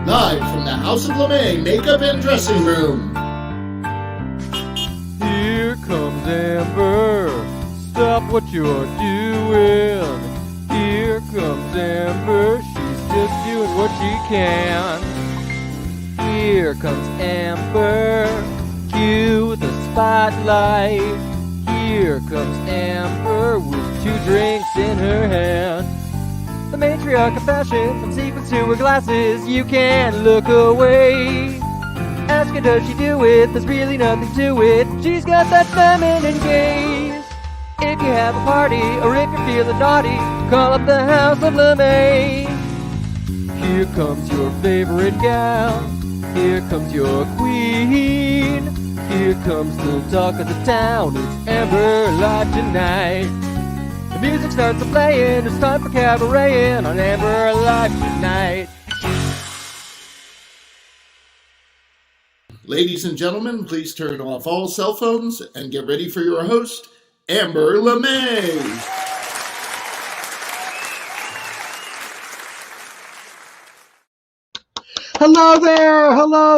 Live from the House of LeMay Makeup and Dressing Room. Here comes Amber, stop what you're doing. Here comes Amber, she's just doing what she can. Here comes Amber, cue the spotlight. Here comes Amber with 2 drinks in her hand. The matriarch of fashion, from sequins to her glasses, you can't look away. Ask her, does she do it? There's really nothing to it. She's got that feminine gaze. If you have a party, or if you're feeling naughty, call up the House of LeMay. Here comes your favorite gal. Here comes your queen. Here comes the talk of the town. It's Amber Live tonight. The music starts to playing. It's time for cabareting on Amber Live tonight. Ladies and gentlemen, please turn off all cell phones and get ready for your host, Amber LeMay. Hello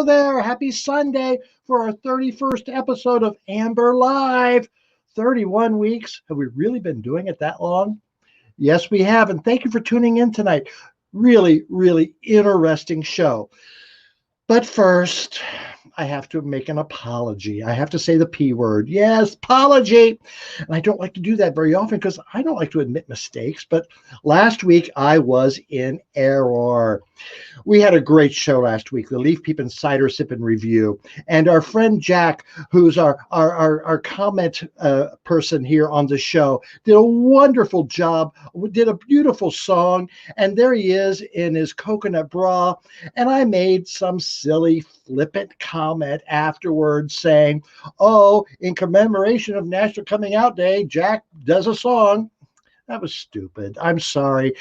there. Happy Sunday for our 31st episode of Amber Live. 31 weeks. Have we really been doing it that long? Yes, we have. And thank you for tuning in tonight. Really, really interesting show. But first, I have to make an apology. I have to say the P word. Yes, apology. And I don't like to do that very often because I don't like to admit mistakes. But last week, I was in error. We had a great show last week, the Leaf Peepin' Cider Sippin' Review. And our friend Jack, who's our comment person here on the show, did a wonderful job, did a beautiful song. And there he is in his coconut bra. And I made some silly flippant comment afterwards saying, oh, in commemoration of National Coming Out Day, Jack does a song. That was stupid. I'm sorry.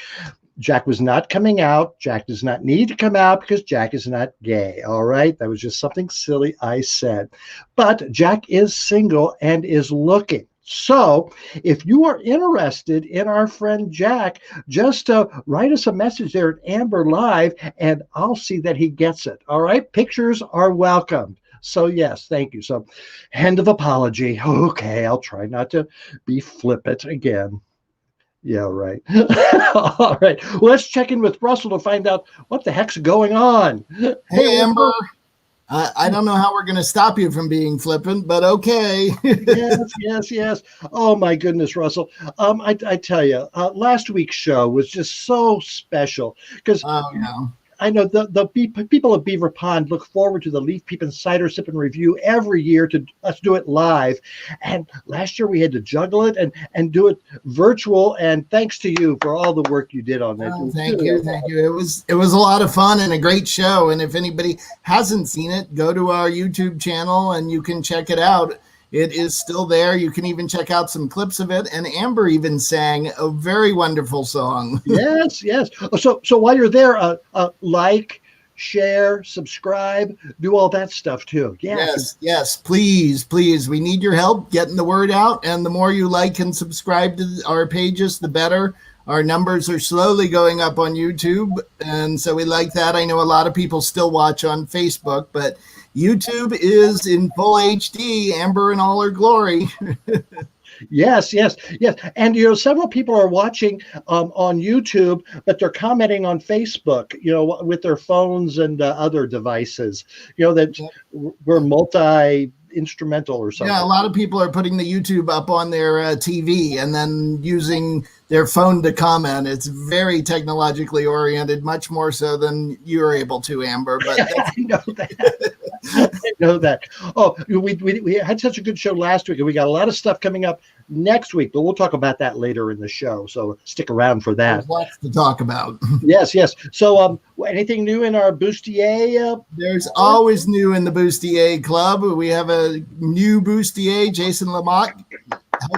Jack was not coming out. Jack does not need to come out because Jack is not gay. All right. That was just something silly I said. But Jack is single and is looking. So if you are interested in our friend Jack, just write us a message there at Amber Live and I'll see that he gets it. All right. Pictures are welcomed. So yes, thank you. So end of apology. Okay. I'll try not to be flippant again. Yeah, right. All right. Well, let's check in with Russell to find out what the heck's going on. Hey, Amber. I don't know how we're going to stop you from being flippant, but okay. Yes. Oh, my goodness, Russell. I tell you, last week's show was just so special because I know the people of Beaver Pond look forward to the Leaf Peepin' Cider Sippin' Review every year to us do it live. And last year we had to juggle it and do it virtual. And thanks to you for all the work you did on that. Oh, thank you. It was a lot of fun and a great show. And if anybody hasn't seen it, go to our YouTube channel and you can check it out. It is still there. You can even check out some clips of it. And Amber even sang a very wonderful song. Yes. So while you're there, like, share, subscribe, do all that stuff too. Yes. Please. We need your help getting the word out. And the more you like and subscribe to our pages, the better. Our numbers are slowly going up on YouTube. And so we like that. I know a lot of people still watch on Facebook, but YouTube is in full HD, Amber in all her glory. Yes. And, several people are watching on YouTube, but they're commenting on Facebook, with their phones and other devices, that we're multi-instrumental or something. Yeah, a lot of people are putting the YouTube up on their TV and then using their phone to comment. It's very technologically oriented, much more so than you're able to, Amber. But I know that. Oh, we had such a good show last week, and we got a lot of stuff coming up next week, but we'll talk about that later in the show. So stick around for that. There's lots to talk about. Yes. So, anything new in our bustier? There's always new in the bustier club. We have a new bustier, Jason Lamott.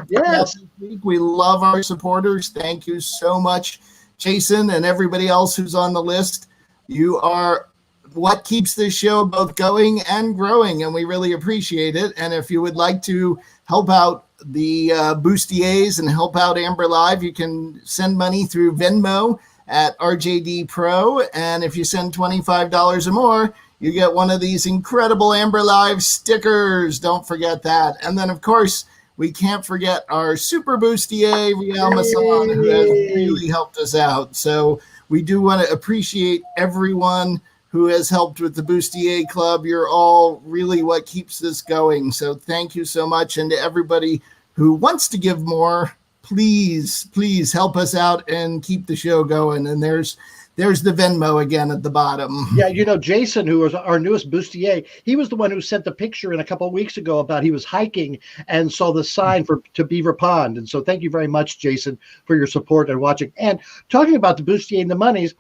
Yes. This week. We love our supporters. Thank you so much, Jason, and everybody else who's on the list. You are what keeps this show both going and growing, and we really appreciate it. And if you would like to help out the bustiers and help out Amber Live, you can send money through Venmo at RJD Pro. And if you send $25 or more, you get one of these incredible Amber Live stickers. Don't forget that. And then, of course, we can't forget our super bustier, Riel Masson, who has really helped us out. So we do want to appreciate everyone who has helped with the Bustier Club. You're all really what keeps this going. So thank you so much. And to everybody who wants to give more, please help us out and keep the show going. And there's the Venmo again at the bottom. Yeah, you know, Jason, who was our newest bustier, he was the one who sent the picture in a couple of weeks ago about he was hiking and saw the sign to Beaver Pond. And so thank you very much, Jason, for your support and watching. And talking about the bustier and the monies,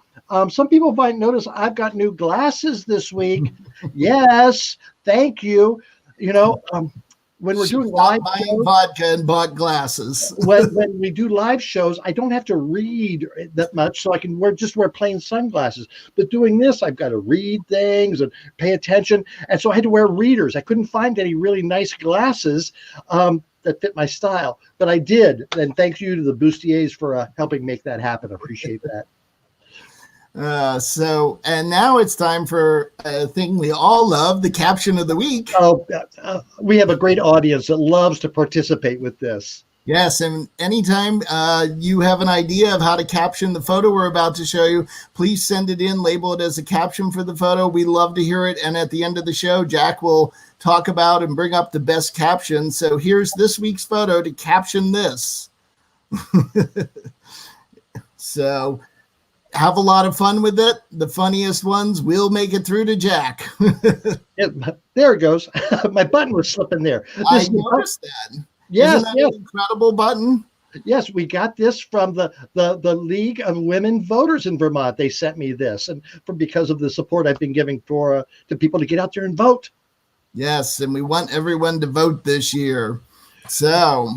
some people might notice I've got new glasses this week. Yes, thank you. You know, when we're doing live buying vodka and bought glasses. when we do live shows, I don't have to read that much, so I can wear plain sunglasses. But doing this, I've got to read things and pay attention, and so I had to wear readers. I couldn't find any really nice glasses that fit my style, but I did. And thank you to the bustiers for helping make that happen. I appreciate that. And now it's time for a thing we all love, the caption of the week. We have a great audience that loves to participate with this. Yes, and anytime you have an idea of how to caption the photo we're about to show you, please send it in, label it as a caption for the photo. We love to hear it, and at the end of the show, Jack will talk about and bring up the best caption. So here's this week's photo to caption this. So have a lot of fun with it. The funniest ones will make it through to Jack. There it goes. My button was slipping there. I noticed that. Yes, Isn't that an incredible button? Yes, we got this from the League of Women Voters in Vermont. They sent me this, and because of the support I've been giving to people to get out there and vote. Yes, and we want everyone to vote this year. So,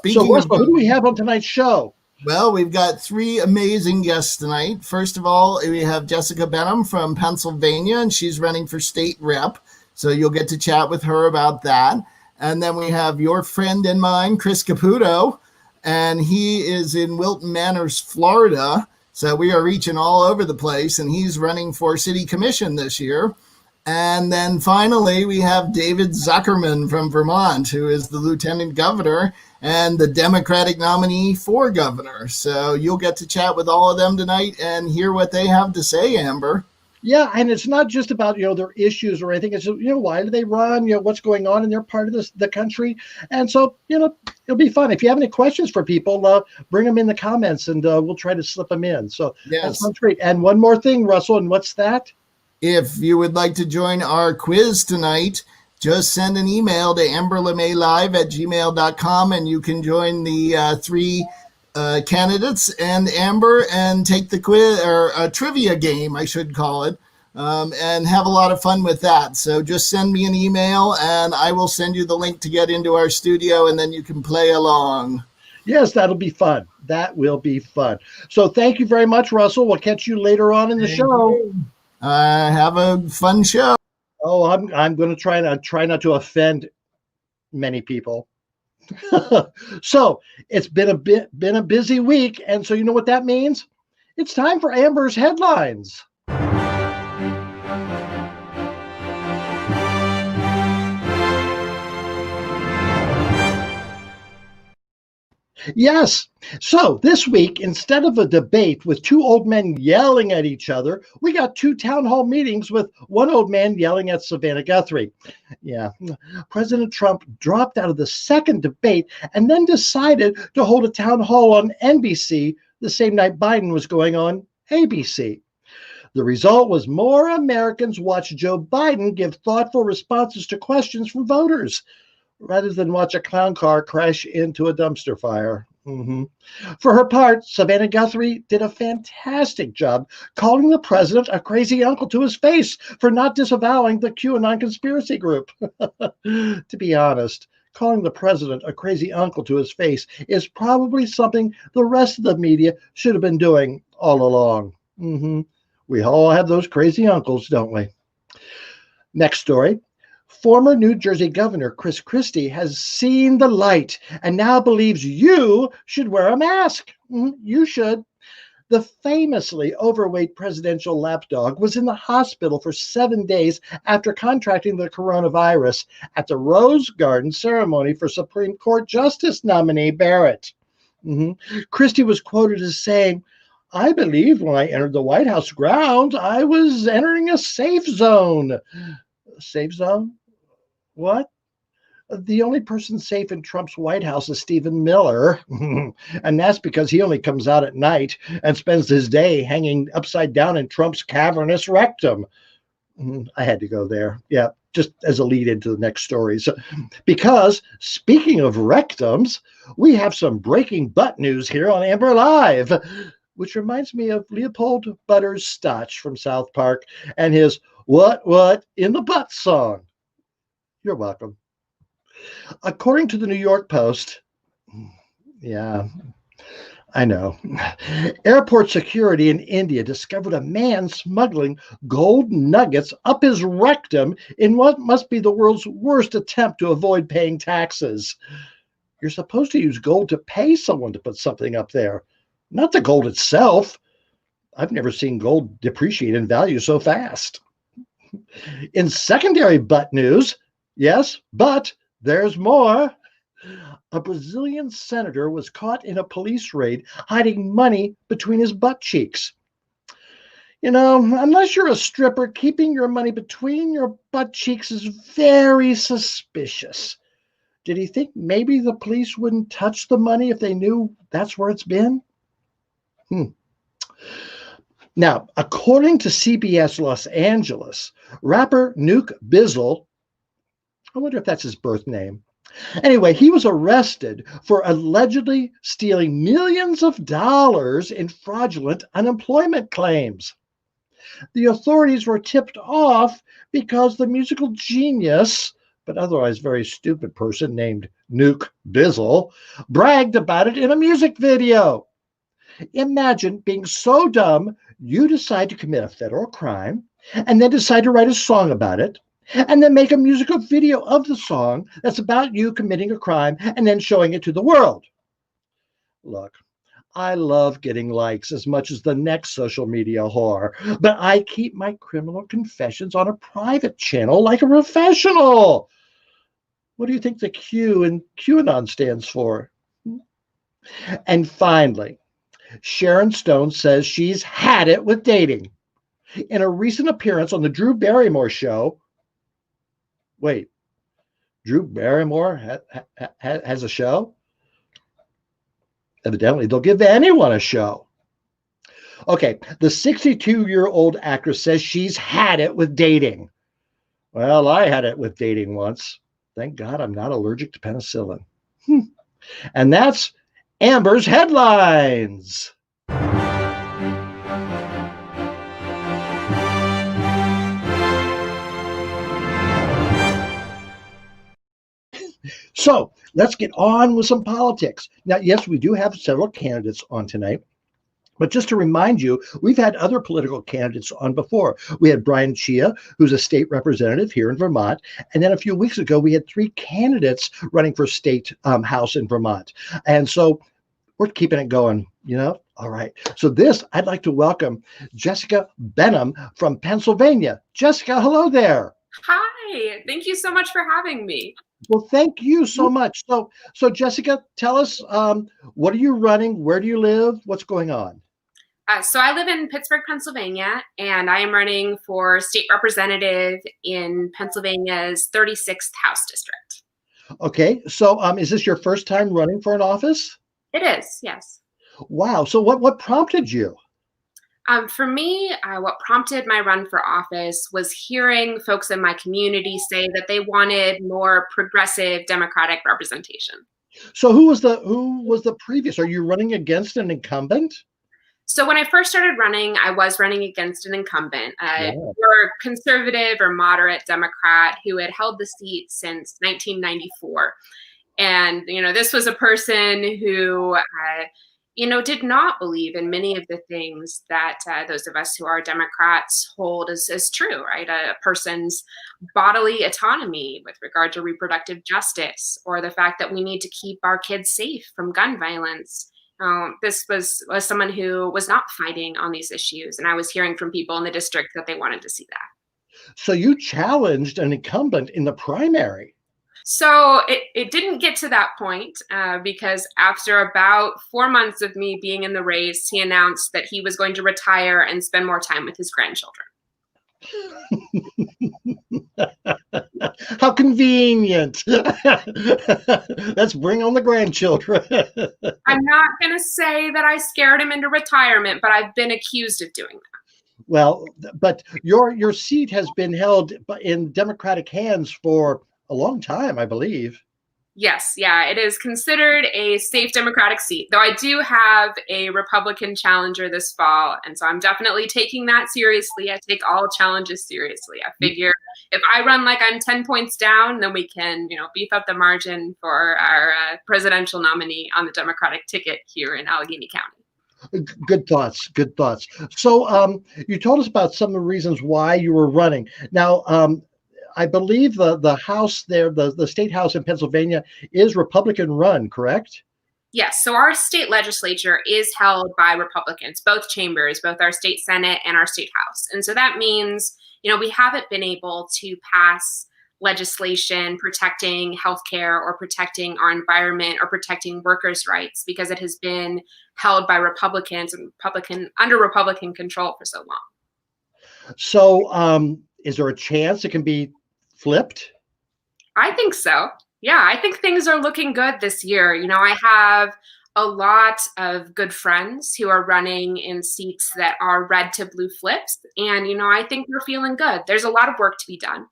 Russell, who do we have on tonight's show? Well, we've got three amazing guests tonight. First of all, we have Jessica Benham from Pennsylvania, and she's running for state rep. So you'll get to chat with her about that. And then we have your friend and mine, Chris Caputo, and he is in Wilton Manors, Florida. So we are reaching all over the place, and he's running for city commission this year. And then finally, we have David Zuckerman from Vermont, who is the lieutenant governor and the Democratic nominee for governor. So you'll get to chat with all of them tonight and hear what they have to say, Amber. Yeah, and it's not just about, their issues or anything. It's, why do they run? What's going on in their part of the country? And so, it'll be fun. If you have any questions for people, bring them in the comments and we'll try to slip them in. So That sounds great. And one more thing, Russell, and what's that? If you would like to join our quiz tonight, just send an email to amberlemay@gmail.com and you can join the three candidates and Amber and take the quiz, or a trivia game, I should call it, and have a lot of fun with that. So just send me an email and I will send you the link to get into our studio and then you can play along. Yes, that'll be fun. That will be fun. So thank you very much, Russell. We'll catch you later on in the show. Have a fun show. Oh, I'm going to try not to offend many people. So it's been a busy week, and so you know what that means? It's time for Amber's headlines. Yes. So this week, instead of a debate with two old men yelling at each other, we got two town hall meetings with one old man yelling at Savannah Guthrie. Yeah. President Trump dropped out of the second debate and then decided to hold a town hall on NBC the same night Biden was going on ABC. The result was more Americans watched Joe Biden give thoughtful responses to questions from voters, rather than watch a clown car crash into a dumpster fire. For her part, Savannah Guthrie did a fantastic job calling the president a crazy uncle to his face for not disavowing the QAnon conspiracy group. To be honest, calling the president a crazy uncle to his face is probably something the rest of the media should have been doing all along. We all have those crazy uncles, don't we? Next story. Former New Jersey Governor Chris Christie has seen the light and now believes you should wear a mask. You should. The famously overweight presidential lapdog was in the hospital for 7 days after contracting the coronavirus at the Rose Garden ceremony for Supreme Court Justice nominee Barrett. Christie was quoted as saying, "I believed when I entered the White House grounds, I was entering a safe zone." Safe zone? What? The only person safe in Trump's White House is Stephen Miller. And that's because he only comes out at night and spends his day hanging upside down in Trump's cavernous rectum. I had to go there. Yeah, just as a lead into the next story. So, because speaking of rectums, we have some breaking butt news here on Amber Live, which reminds me of Leopold Butters Stotch from South Park and his What in the Butt song. You're welcome. According to the New York Post, yeah, I know, airport security in India discovered a man smuggling gold nuggets up his rectum in what must be the world's worst attempt to avoid paying taxes. You're supposed to use gold to pay someone to put something up there, not the gold itself. I've never seen gold depreciate in value so fast. In secondary butt news, yes, but there's more. A Brazilian senator was caught in a police raid hiding money between his butt cheeks. You know, unless you're a stripper, keeping your money between your butt cheeks is very suspicious. Did he think maybe the police wouldn't touch the money if they knew that's where it's been? Now, according to CBS Los Angeles, rapper Nuke Bizzle, I wonder if that's his birth name. Anyway, he was arrested for allegedly stealing millions of dollars in fraudulent unemployment claims. The authorities were tipped off because the musical genius, but otherwise very stupid person named Nuke Bizzle, bragged about it in a music video. Imagine being so dumb you decide to commit a federal crime and then decide to write a song about it, and then make a musical video of the song that's about you committing a crime and then showing it to the world. Look, I love getting likes as much as the next social media whore, but I keep my criminal confessions on a private channel like a professional. What do you think the Q in QAnon stands for? And finally, Sharon Stone says she's had it with dating. In a recent appearance on the Drew Barrymore show, wait, Drew Barrymore has a show? Evidently, they'll give anyone a show. Okay, the 62-year-old actress says she's had it with dating. Well, I had it with dating once. Thank God I'm not allergic to penicillin. And that's Amber's Headlines. So let's get on with some politics. Now, yes, we do have several candidates on tonight. But just to remind you, we've had other political candidates on before. We had Brian Chia, who's a state representative here in Vermont. And then a few weeks ago, we had 3 candidates running for state house in Vermont. And so we're keeping it going, you know? All right. So I'd like to welcome Jessica Benham from Pennsylvania. Jessica, hello there. Hi. Thank you so much for having me. Well, thank you so much. So Jessica, tell us, what are you running? Where do you live? What's going on? So I live in Pittsburgh, Pennsylvania, and I am running for state representative in Pennsylvania's 36th House District. Okay. So is this your first time running for an office? It is, yes. Wow. So what prompted you? For me, what prompted my run for office was hearing folks in my community say that they wanted more progressive Democratic representation. So who was the previous? Are you running against an incumbent? So when I first started running, I was running against an incumbent, or conservative or moderate Democrat who had held the seat since 1994. And, this was a person who, did not believe in many of the things that those of us who are Democrats hold as true, right? A person's bodily autonomy with regard to reproductive justice, or the fact that we need to keep our kids safe from gun violence. This was someone who was not fighting on these issues, and I was hearing from people in the district that they wanted to see that. So you challenged an incumbent in the primary. So it didn't get to that point because after about 4 months of me being in the race, he announced that he was going to retire and spend more time with his grandchildren. How convenient. Let's bring on the grandchildren. I'm not going to say that I scared him into retirement, but I've been accused of doing that. Well, but your seat has been held in Democratic hands for a long time, I believe. Yes, yeah, it is considered a safe Democratic seat, though I do have a Republican challenger this fall, and so I'm definitely taking that seriously. I take all challenges seriously. I figure if I run like I'm 10 points down, then we can, beef up the margin for our presidential nominee on the Democratic ticket here in Allegheny County. Good thoughts. Good thoughts. So you told us about some of the reasons why you were running. Now, I believe the House there, the state House in Pennsylvania, is Republican run, correct? Yes. So our state legislature is held by Republicans, both chambers, both our state Senate and our state House. And so that means, we haven't been able to pass legislation protecting healthcare or protecting our environment or protecting workers' rights because it has been held by Republicans and under Republican control for so long. So is there a chance it can be flipped? I think so. Yeah, I think things are looking good this year. I have a lot of good friends who are running in seats that are red to blue flips. And, I think we're feeling good. There's a lot of work to be done,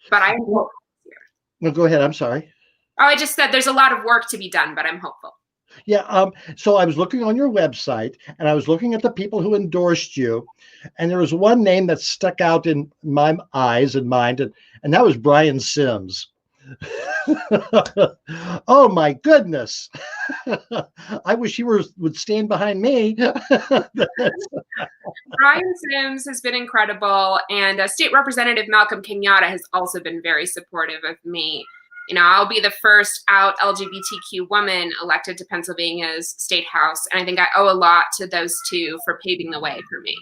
but I'm hopeful this year. Well, go ahead. I'm sorry. Oh, I just said there's a lot of work to be done, but I'm hopeful. Yeah. So I was looking on your website and I was looking at the people who endorsed you. And there was one name that stuck out in my eyes and mind, and that was Brian Sims. Oh my goodness. I wish he would stand behind me. Brian Sims has been incredible, and State Representative Malcolm Kenyatta has also been very supportive of me. I'll be the first out LGBTQ woman elected to Pennsylvania's state house, and I think I owe a lot to those two for paving the way for me.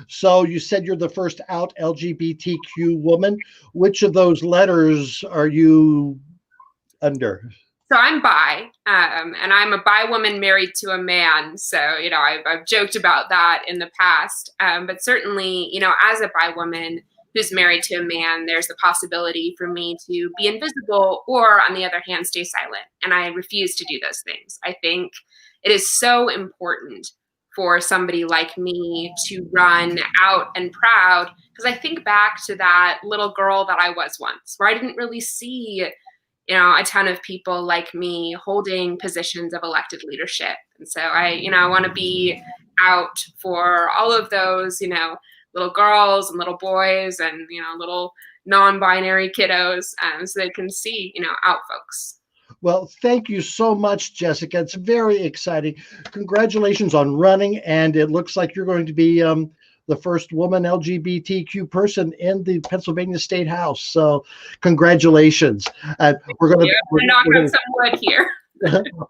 So you said you're the first out LGBTQ woman. Which of those letters are you under? So I'm bi, and I'm a bi woman married to a man. So, I've joked about that in the past. But certainly, as a bi woman who's married to a man, there's the possibility for me to be invisible or, on the other hand, stay silent. And I refuse to do those things. I think it is so important for somebody like me to run out and proud, because I think back to that little girl that I was once, where I didn't really see, a ton of people like me holding positions of elected leadership. And so I want to be out for all of those, little girls and little boys and, little non-binary kiddos, so they can see, out folks. Well, thank you so much, Jessica. It's very exciting. Congratulations on running, and it looks like you're going to be the first woman LGBTQ person in the Pennsylvania State House. So, congratulations. We're going to knock on some wood here.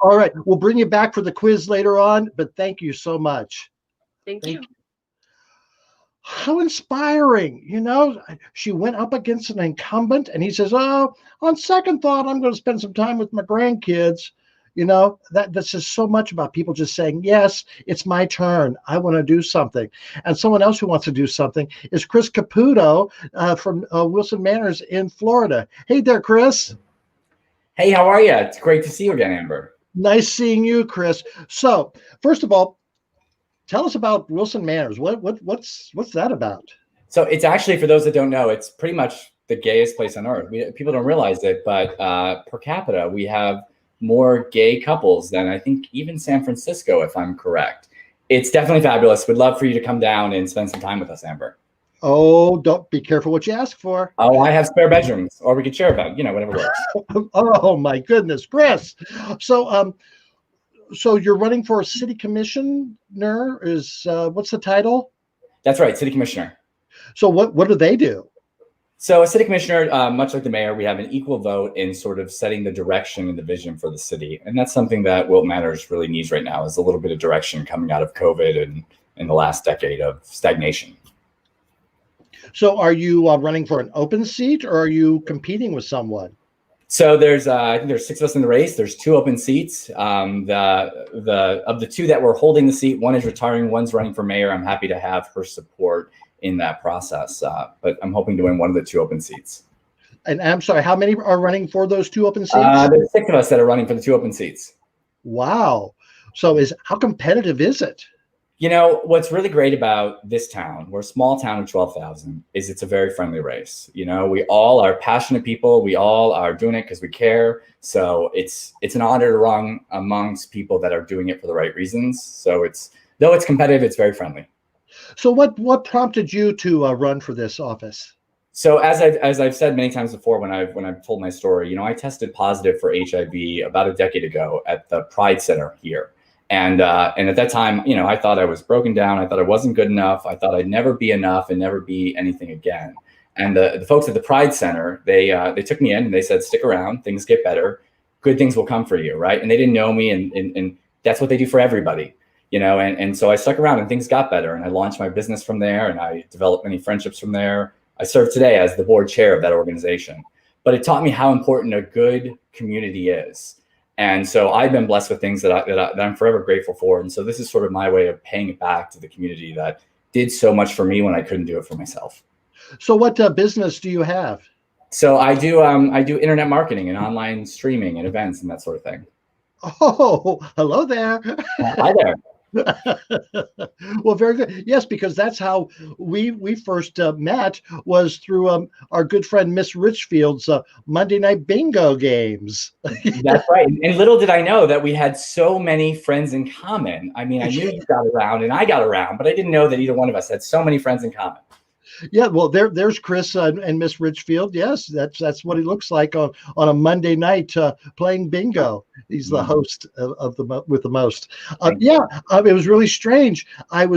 All right, we'll bring you back for the quiz later on, but thank you so much. Thank you. How inspiring. She went up against an incumbent and he says, oh, on second thought, I'm going to spend some time with my grandkids. That says so much about people just saying, yes, it's my turn. I want to do something. And someone else who wants to do something is Chris Caputo from Wilson Manors in Florida. Hey there, Chris. Hey, how are you? It's great to see you again, Amber. Nice seeing you, Chris. So first of all, tell us about Wilson Manors. What's that about? So it's actually, for those that don't know, it's pretty much the gayest place on earth. People don't realize it, but per capita, we have more gay couples than I think even San Francisco, if I'm correct. It's definitely fabulous. We'd love for you to come down and spend some time with us, Amber. Oh, don't be careful what you ask for. Oh, I have spare bedrooms, or we could share about, whatever works. Oh my goodness, Chris. So you're running for a city commissioner? What's the title? That's right, city commissioner. So what do they do? So, as city commissioner, much like the mayor, we have an equal vote in sort of setting the direction and the vision for the city, and that's something that Wilton Manors really needs right now, is a little bit of direction coming out of COVID and in the last decade of stagnation. So are you running for an open seat, or are you competing with someone? So I think there's 6 of us in the race. There's 2 open seats. Of the 2 that were holding the seat, one is retiring, one's running for mayor. I'm happy to have her support in that process, but I'm hoping to win one of the 2 open seats. And I'm sorry, how many are running for those 2 open seats? There's 6 of us that are running for the 2 open seats. Wow. So how competitive is it? You know, what's really great about this town, we're a small town of 12,000, is it's a very friendly race. You know, we all are passionate people. We all are doing it because we care. So it's an honor to run amongst people that are doing it for the right reasons. So though it's competitive, it's very friendly. So what prompted you to run for this office? So as I've said many times before, when I've told my story, you know, I tested positive for HIV about a decade ago at the Pride Center here. And at that time, you know, I thought I was broken down. I thought I wasn't good enough. I thought I'd never be enough and never be anything again. And the folks at the Pride Center, they took me in and they said, stick around, things get better, good things will come for you, right? And they didn't know me, and that's what they do for everybody, you know. And so I stuck around and things got better, and I launched my business from there, and I developed many friendships from there. I serve today as the board chair of that organization. But it taught me how important a good community is. And so I've been blessed with things that I'm forever grateful for. And so this is sort of my way of paying it back to the community that did so much for me when I couldn't do it for myself. So what business do you have? So I do internet marketing and online streaming and events and that sort of thing. Oh, hello there. Hi there. Well, very good. Yes, because that's how we first met, was through our good friend Miss Richfield's Monday night bingo games. That's right. And little did I know that we had so many friends in common. I mean, I knew you got around and I got around, but I didn't know that either one of us had so many friends in common. Yeah, well, there's Chris and Miss Richfield. Yes, that's what he looks like on a Monday night playing bingo. He's the host of with the most. It was really strange. I'm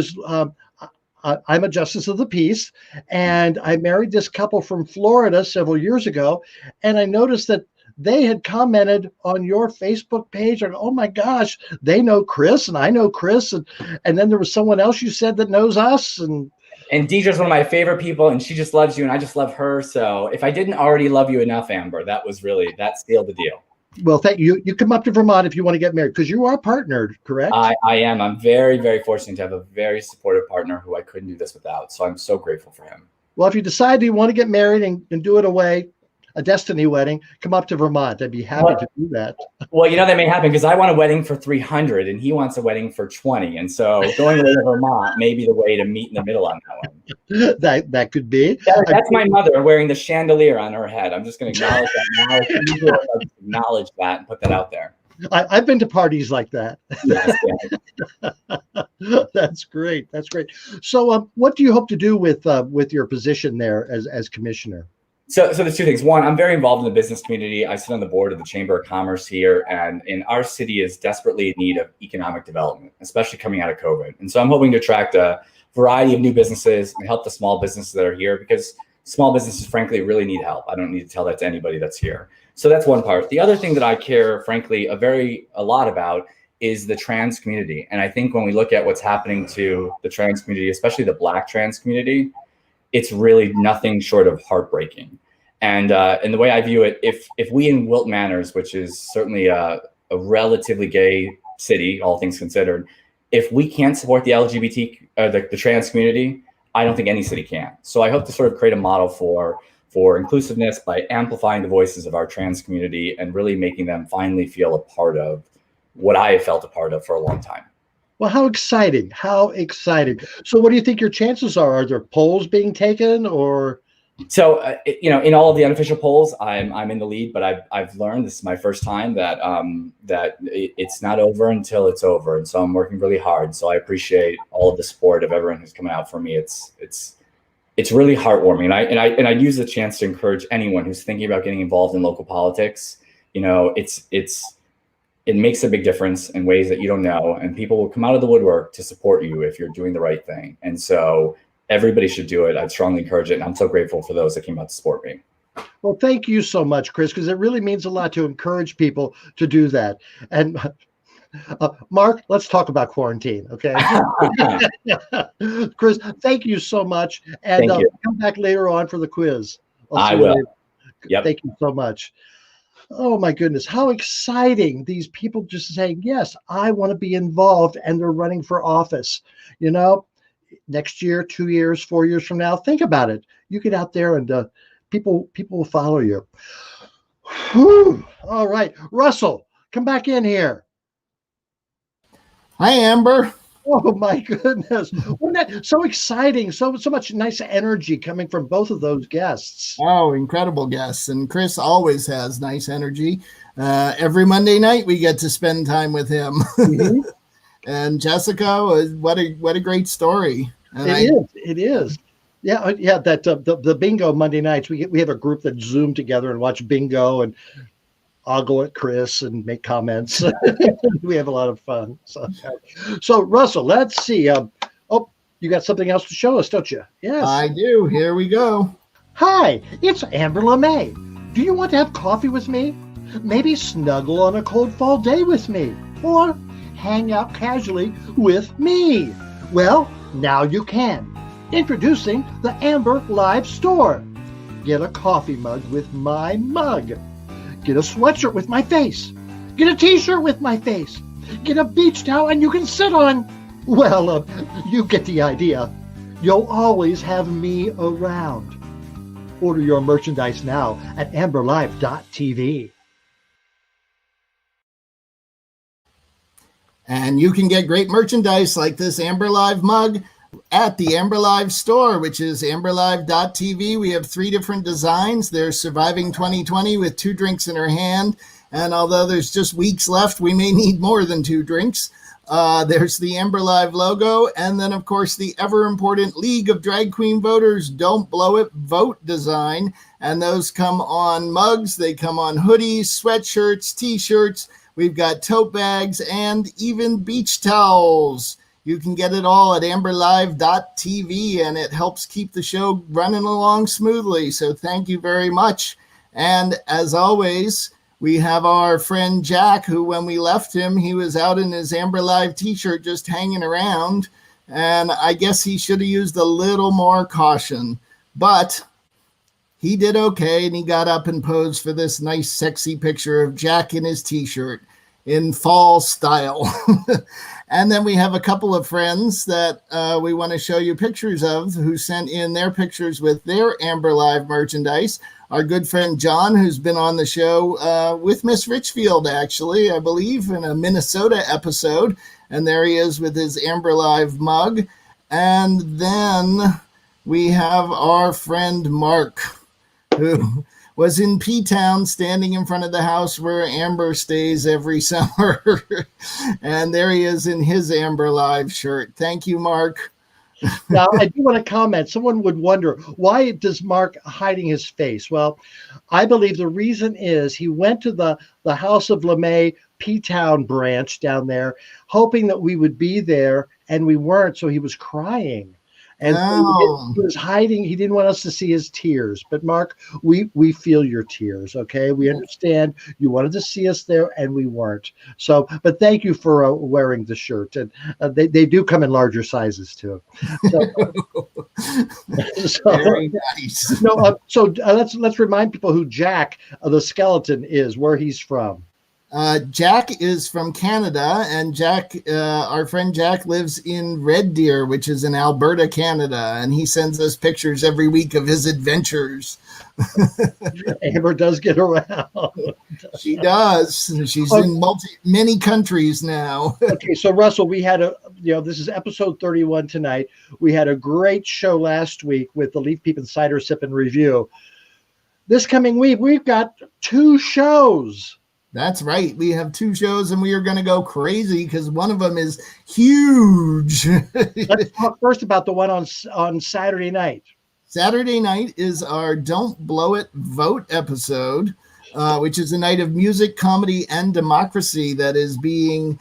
a justice of the peace, and I married this couple from Florida several years ago, and I noticed that they had commented on your Facebook page, and oh my gosh, they know Chris and I know Chris, and then there was someone else you said that knows us, And Deidre's one of my favorite people, and she just loves you, and I just love her. So if I didn't already love you enough, Amber, that sealed the deal. Well, thank you. You come up to Vermont if you want to get married, because you are partnered, correct? I am. I'm very, very fortunate to have a very supportive partner who I couldn't do this without. So I'm so grateful for him. Well, if you decide you want to get married and do it a destiny wedding, come up to Vermont. I'd be happy to do that. Well, you know, that may happen because I want a wedding for 300 and he wants a wedding for 20. And so going away to Vermont may be the way to meet in the middle on that one. That could be. That's my mother wearing the chandelier on her head. I'm just going to acknowledge that now. If you do it, I'll just acknowledge that and put that out there. I've been to parties like that. Yes, yeah. That's great. That's great. So what do you hope to do with your position there as commissioner? So there's 2 things. One, I'm very involved in the business community. I sit on the board of the Chamber of Commerce here, and our city is desperately in need of economic development, especially coming out of COVID. And so I'm hoping to attract a variety of new businesses and help the small businesses that are here, because small businesses, frankly, really need help. I don't need to tell that to anybody that's here. So that's one part. The other thing that I care, frankly, a lot about is the trans community. And I think when we look at what's happening to the trans community, especially the Black trans community, it's really nothing short of heartbreaking. And the way I view it, if we in Wilton Manors, which is certainly a relatively gay city, all things considered, if we can't support the LGBT, the trans community, I don't think any city can. So I hope to sort of create a model for inclusiveness by amplifying the voices of our trans community and really making them finally feel a part of what I have felt a part of for a long time. Well, how exciting. How exciting. So what do you think your chances are? Are there polls being taken, or? So, you know, in all of the unofficial polls, I'm in the lead, but I've learned, this is my first time, that it's not over until it's over. And so I'm working really hard. So I appreciate all of the support of everyone who's coming out for me. It's really heartwarming. And I use the chance to encourage anyone who's thinking about getting involved in local politics. You know, it makes a big difference in ways that you don't know, and people will come out of the woodwork to support you if you're doing the right thing. And so everybody should do it. I'd strongly encourage it. And I'm so grateful for those that came out to support me. Well, thank you so much, Chris, because it really means a lot to encourage people to do that. And Mark, let's talk about quarantine, okay? Chris, thank you so much. And Thank you. Come back later on for the quiz. I will. Yep. Thank you so much. Oh, my goodness. How exciting. These people just saying, yes, I want to be involved, and they're running for office. You know, next year, 2 years, 4 years from now, think about it. You get out there and people will follow you. Whew. All right. Russell, come back in here. Hi, Amber. Oh my goodness. Wasn't that so exciting? So much nice energy coming from both of those guests. Oh, incredible guests. And Chris always has nice energy. Every Monday night we get to spend time with him. Mm-hmm. And Jessica, what a great story. And it is. Yeah. That the bingo Monday nights, we have a group that Zoom together and watch bingo, and I'll go at Chris and make comments. We have a lot of fun. So Russell, let's see. You got something else to show us, don't you? Yes, I do. Here we go. Hi, it's Amber LeMay. Do you want to have coffee with me? Maybe snuggle on a cold fall day with me, or hang out casually with me. Well, now you can. Introducing the Amber Live Store. Get a coffee mug with my mug. Get a sweatshirt with my face. Get a t-shirt with my face. Get a beach towel and you can sit on. Well, you get the idea. You'll always have me around. Order your merchandise now at amberlive.tv. And you can get great merchandise like this Amber Live mug at the Amber Live store, which is amberlive.tv. We have 3 different designs. There's Surviving 2020 with 2 drinks in her hand. And although there's just weeks left, we may need more than 2 drinks. There's the Amber Live logo. And then, of course, the ever important League of Drag Queen Voters Don't Blow It Vote design. And those come on mugs. They come on hoodies, sweatshirts, t-shirts. We've got tote bags and even beach towels. You can get it all at amberlive.tv, and it helps keep the show running along smoothly. So thank you very much. And as always, we have our friend Jack, who when we left him, he was out in his Amber Live t-shirt just hanging around. And I guess he should have used a little more caution. But he did okay, and he got up and posed for this nice, sexy picture of Jack in his t-shirt in fall style. And then we have a couple of friends that we want to show you pictures of who sent in their pictures with their Amber Live merchandise. Our good friend John, who's been on the show with Miss Richfield, actually, I believe, in a Minnesota episode. And there he is with his Amber Live mug. And then we have our friend Mark, who was in P-Town standing in front of the house where Amber stays every summer. And there he is in his Amber Live shirt. Thank you, Mark. Now, I do want to comment. Someone would wonder, why does Mark hiding his face? Well, I believe the reason is he went to the House of LeMay P-Town branch down there, hoping that we would be there, and we weren't, so he was crying. And he was hiding. He didn't want us to see his tears. But Mark, we feel your tears, okay? We understand you wanted to see us there, and we weren't. So, but thank you for wearing the shirt. And they do come in larger sizes too. Very nice. Let's remind people who Jack, the skeleton, is, where he's from. Jack is from Canada, and Jack, our friend Jack, lives in Red Deer, which is in Alberta, Canada, and he sends us pictures every week of his adventures. Amber does get around. She does. She's in many countries now. Okay, so Russell, we had this is episode 31 tonight. We had a great show last week with the Leaf Peep and Cider Sip and Review. This coming week, we've got 2 shows. That's right. We have 2 shows, and we are going to go crazy because one of them is huge. Let's talk first about the one on Saturday night. Saturday night is our Don't Blow It Vote episode, which is a night of music, comedy, and democracy that is being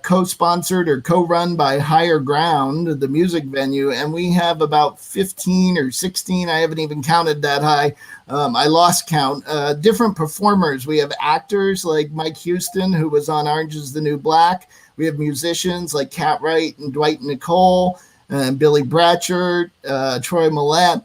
co-sponsored or co-run by Higher Ground, the music venue, and we have about 15 or 16, I haven't even counted that high, I lost count, different performers. We have actors like Mike Houston, who was on Orange is the New Black. We have musicians like Cat Wright and Dwight Nicole, and Billy Bratchard, Troy Millette.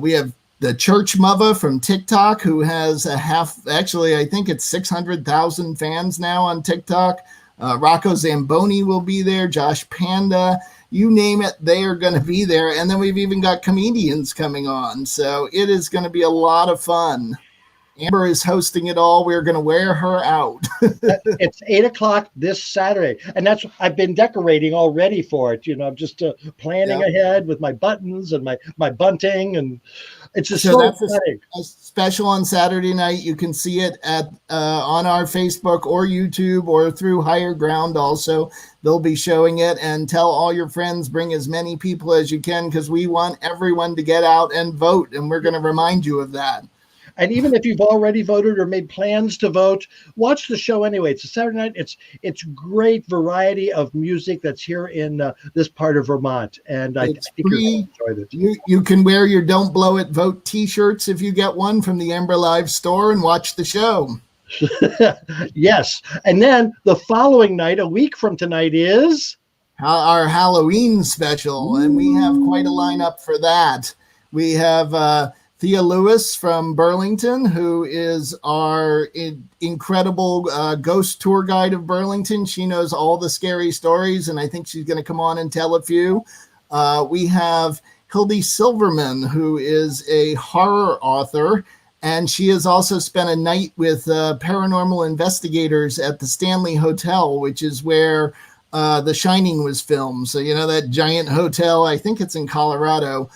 We have the Church Mother from TikTok, who has I think it's 600,000 fans now on TikTok. Rocco Zamboni will be there, Josh Panda, you name it, they are going to be there. And then we've even got comedians coming on. So it is going to be a lot of fun. Amber is hosting it all. We're going to wear her out. It's 8:00 this Saturday. And I've been decorating already for it. I'm just planning ahead with my buttons and my bunting. And it's just so exciting. A special on Saturday night. You can see it on our Facebook or YouTube or through Higher Ground also. They'll be showing it, and tell all your friends, bring as many people as you can, because we want everyone to get out and vote. And we're going to remind you of that. And even if you've already voted or made plans to vote, watch the show anyway. It's a Saturday night. It's great variety of music that's here in this part of Vermont. And I think you're going to enjoy it. You can wear your Don't Blow It Vote t-shirts if you get one from the Amber Live store and watch the show. Yes. And then the following night, a week from tonight, is our Halloween special. And we have quite a lineup for that. We have Thea Lewis from Burlington, who is our incredible ghost tour guide of Burlington. She knows all the scary stories, and I think she's going to come on and tell a few. We have Hildy Silverman, who is a horror author, and she has also spent a night with paranormal investigators at the Stanley Hotel, which is where The Shining was filmed. So, that giant hotel, I think it's in Colorado.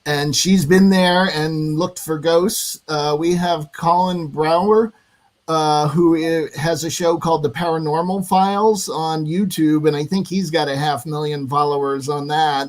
And she's been there and looked for ghosts. We have Colin Brower, who has a show called The Paranormal Files on YouTube, and I think he's got 500,000 followers on that.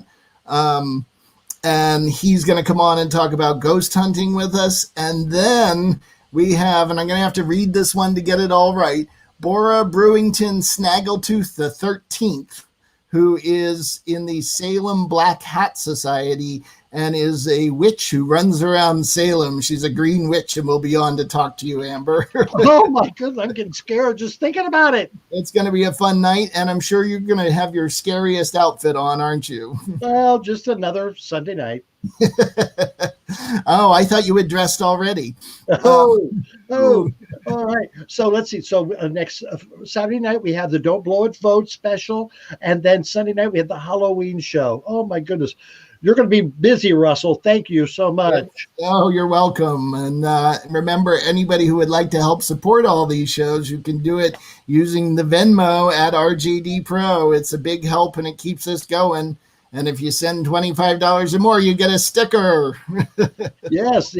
And he's going to come on and talk about ghost hunting with us. And then we have, and I'm going to have to read this one to get it all right, Bora Brewington Snaggletooth the 13th, who is in the Salem Black Hat Society and is a witch who runs around Salem. She's a green witch, and we'll be on to talk to you, Amber. Oh, my goodness. I'm getting scared just thinking about it. It's going to be a fun night, and I'm sure you're going to have your scariest outfit on, aren't you? Well, just another Sunday night. Oh, I thought you had dressed already. Oh, all right. So let's see. So next Saturday night, we have the Don't Blow It Vote special. And then Sunday night, we have the Halloween show. Oh, my goodness. You're going to be busy, Russell. Thank you so much. Oh, you're welcome. And remember, anybody who would like to help support all these shows, you can do it using the Venmo at RJD Pro. It's a big help, and it keeps us going. And if you send $25 or more, you get a sticker. Yes.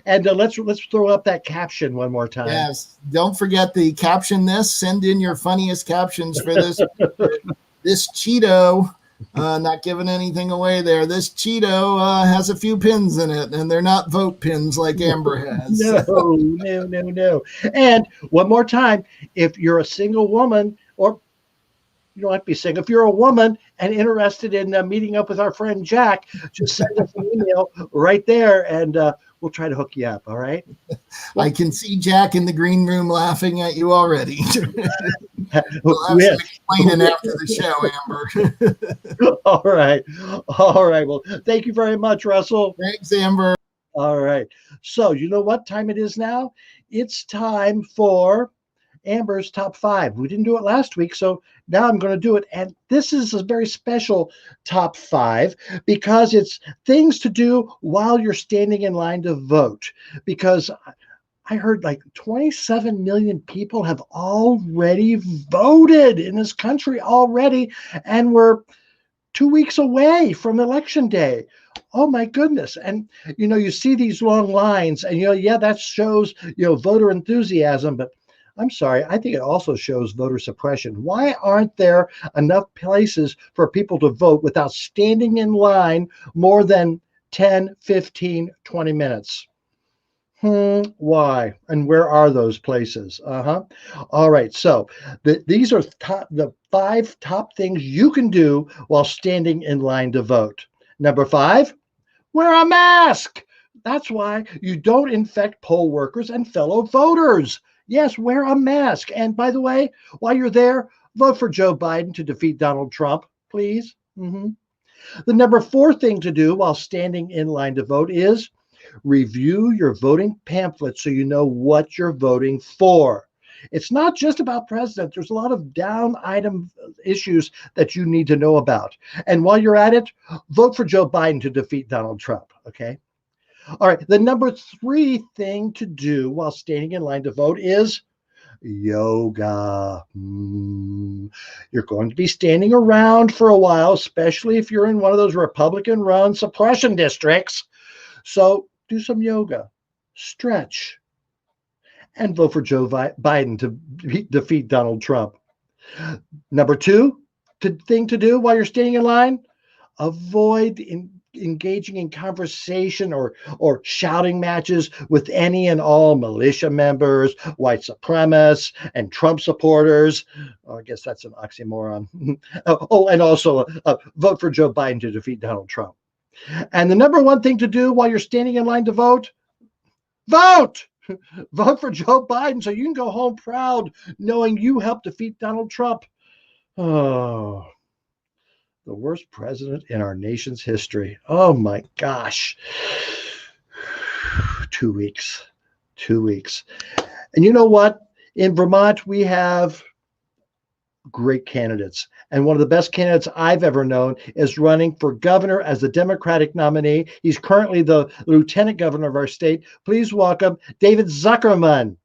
And let's throw up that caption one more time. Yes. Don't forget the caption this. Send in your funniest captions for this. This Cheeto, not giving anything away there. This Cheeto has a few pins in it, and they're not vote pins like Amber has. No. And one more time, if you're a single woman, or you don't have to be single, if you're a woman and interested in meeting up with our friend Jack, just send us an email right there, and we'll try to hook you up. All right. I can see Jack in the green room laughing at you already. We'll have some explaining after the show, Amber. All right. Well, thank you very much, Russell. Thanks, Amber. All right. So you know what time it is now? It's time for Amber's Top 5. We didn't do it last week, so now I'm going to do it. And this is a very special Top 5 because it's things to do while you're standing in line to vote. Because I heard like 27 million people have already voted in this country already, and we're 2 weeks away from Election Day. Oh my goodness. And you see these long lines, and that shows voter enthusiasm, but I'm sorry, I think it also shows voter suppression. Why aren't there enough places for people to vote without standing in line more than 10, 15, 20 minutes? Why? And where are those places? All right. So these are the 5 top things you can do while standing in line to vote. Number 5, wear a mask. That's why you don't infect poll workers and fellow voters. Yes, wear a mask. And by the way, while you're there, vote for Joe Biden to defeat Donald Trump, please. The number 4 thing to do while standing in line to vote is review your voting pamphlet so you know what you're voting for. It's not just about president. There's a lot of down item issues that you need to know about. And while you're at it, vote for Joe Biden to defeat Donald Trump, okay? All right, the number 3 thing to do while standing in line to vote is yoga. You're going to be standing around for a while, especially if you're in one of those Republican-run suppression districts. So do some yoga, stretch, and vote for Joe Biden to defeat Donald Trump. Number 2 thing to do while you're standing in line, avoid engaging in conversation or shouting matches with any and all militia members, white supremacists, and Trump supporters. I guess that's an oxymoron. And also vote for Joe Biden to defeat Donald Trump. And the number 1 thing to do while you're standing in line to vote, vote! Vote for Joe Biden so you can go home proud knowing you helped defeat Donald Trump. Oh, the worst president in our nation's history. Oh my gosh. 2 weeks. 2 weeks. And you know what? In Vermont, we have great candidates. And one of the best candidates I've ever known is running for governor as the Democratic nominee. He's currently the lieutenant governor of our state. Please welcome David Zuckerman.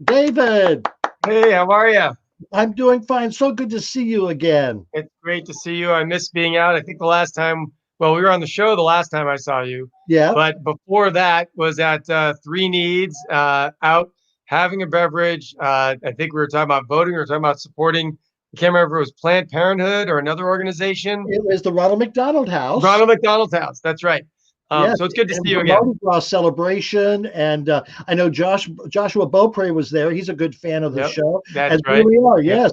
David. Hey, how are you? I'm doing fine. So good to see you again. It's great to see you. I miss being out. I think the last time, we were on the show the last time I saw you. Yeah. But before that was at 3 Needs, out having a beverage. I think we were talking about voting. We were talking about supporting, I can't remember if it was Planned Parenthood or another organization. It was the Ronald McDonald House. Ronald McDonald's house. That's right. Yes, so it's good to see you again. Mardi Gras celebration, and I know Joshua Beaupre was there. He's a good fan of the show. That's right. We are. Yes,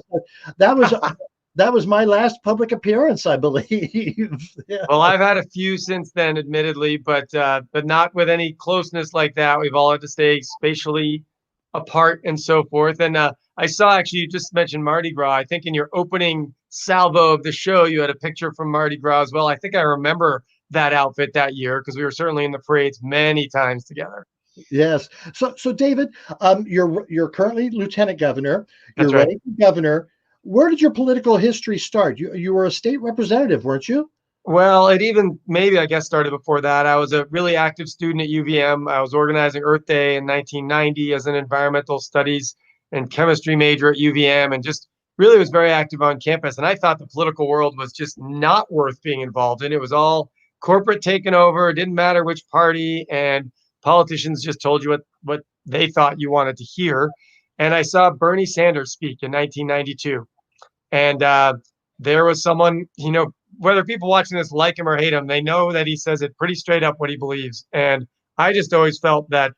that was my last public appearance, I believe. Yeah. Well, I've had a few since then, admittedly, but not with any closeness like that. We've all had to stay spatially apart and so forth. And I saw, actually, you just mentioned Mardi Gras. I think in your opening salvo of the show, you had a picture from Mardi Gras as well. I think I remember that outfit that year because we were certainly in the parades many times together. Yes. So David, you're currently lieutenant governor. You're That's right. running for governor. Where did your political history start? You were a state representative, weren't you? Well, it even maybe, I guess, started before that. I was a really active student at UVM. I was organizing Earth Day in 1990 as an environmental studies and chemistry major at UVM, and just really was very active on campus. And I thought the political world was just not worth being involved in. It was all corporate taken over. It didn't matter which party, and politicians just told you what they thought you wanted to hear. And I saw Bernie Sanders speak in 1992. And there was someone, whether people watching this like him or hate him, they know that he says it pretty straight up what he believes. And I just always felt that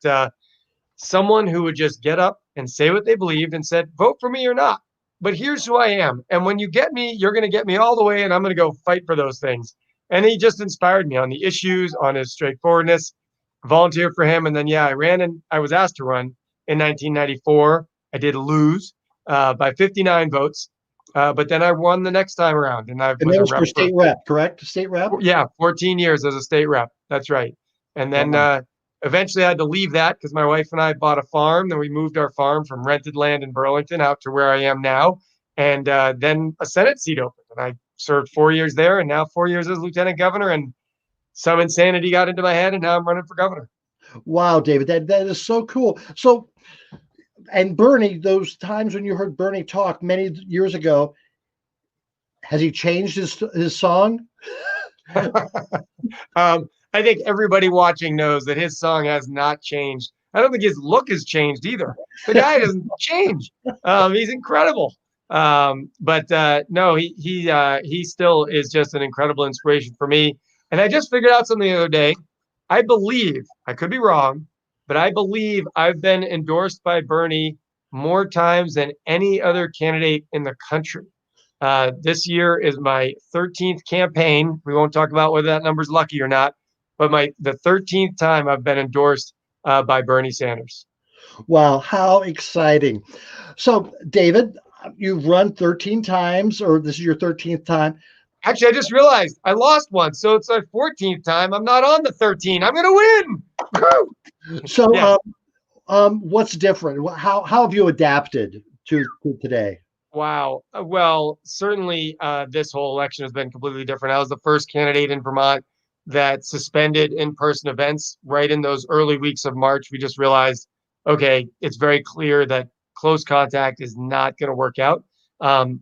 someone who would just get up and say what they believed and said, vote for me or not, but here's who I am. And when you get me, you're going to get me all the way, and I'm going to go fight for those things. And he just inspired me on the issues, on his straightforwardness. Volunteered for him. And then, I ran, and I was asked to run in 1994. I did lose by 59 votes. But then I won the next time around. And that was for state rep, correct? State rep? Yeah, 14 years as a state rep. That's right. And then eventually I had to leave that because my wife and I bought a farm. Then we moved our farm from rented land in Burlington out to where I am now. And then a Senate seat opened. And I served 4 years there, and now 4 years as lieutenant governor. And some insanity got into my head, and now I'm running for governor. Wow, David, that is so cool. So, and Bernie, those times when you heard Bernie talk many years ago, has he changed his song? I think everybody watching knows that his song has not changed. I don't think his look has changed either. The guy doesn't change. He's incredible. But no, he still is just an incredible inspiration for me. And I just figured out something the other day. I believe, I could be wrong, but I believe I've been endorsed by Bernie more times than any other candidate in the country. This year is my 13th campaign. We won't talk about whether that number's lucky or not, but the 13th time I've been endorsed by Bernie Sanders. Wow, how exciting. So, David, you've run 13 times, or this is your 13th time. Actually, I just realized I lost one. So it's my 14th time. I'm not on the 13. I'm going to win. So, Yeah. What's different? How have you adapted to today? Wow. Well, certainly this whole election has been completely different. I was the first candidate in Vermont that suspended in-person events right in those early weeks of March. We just realized, okay, it's very clear that close contact is not going to work out.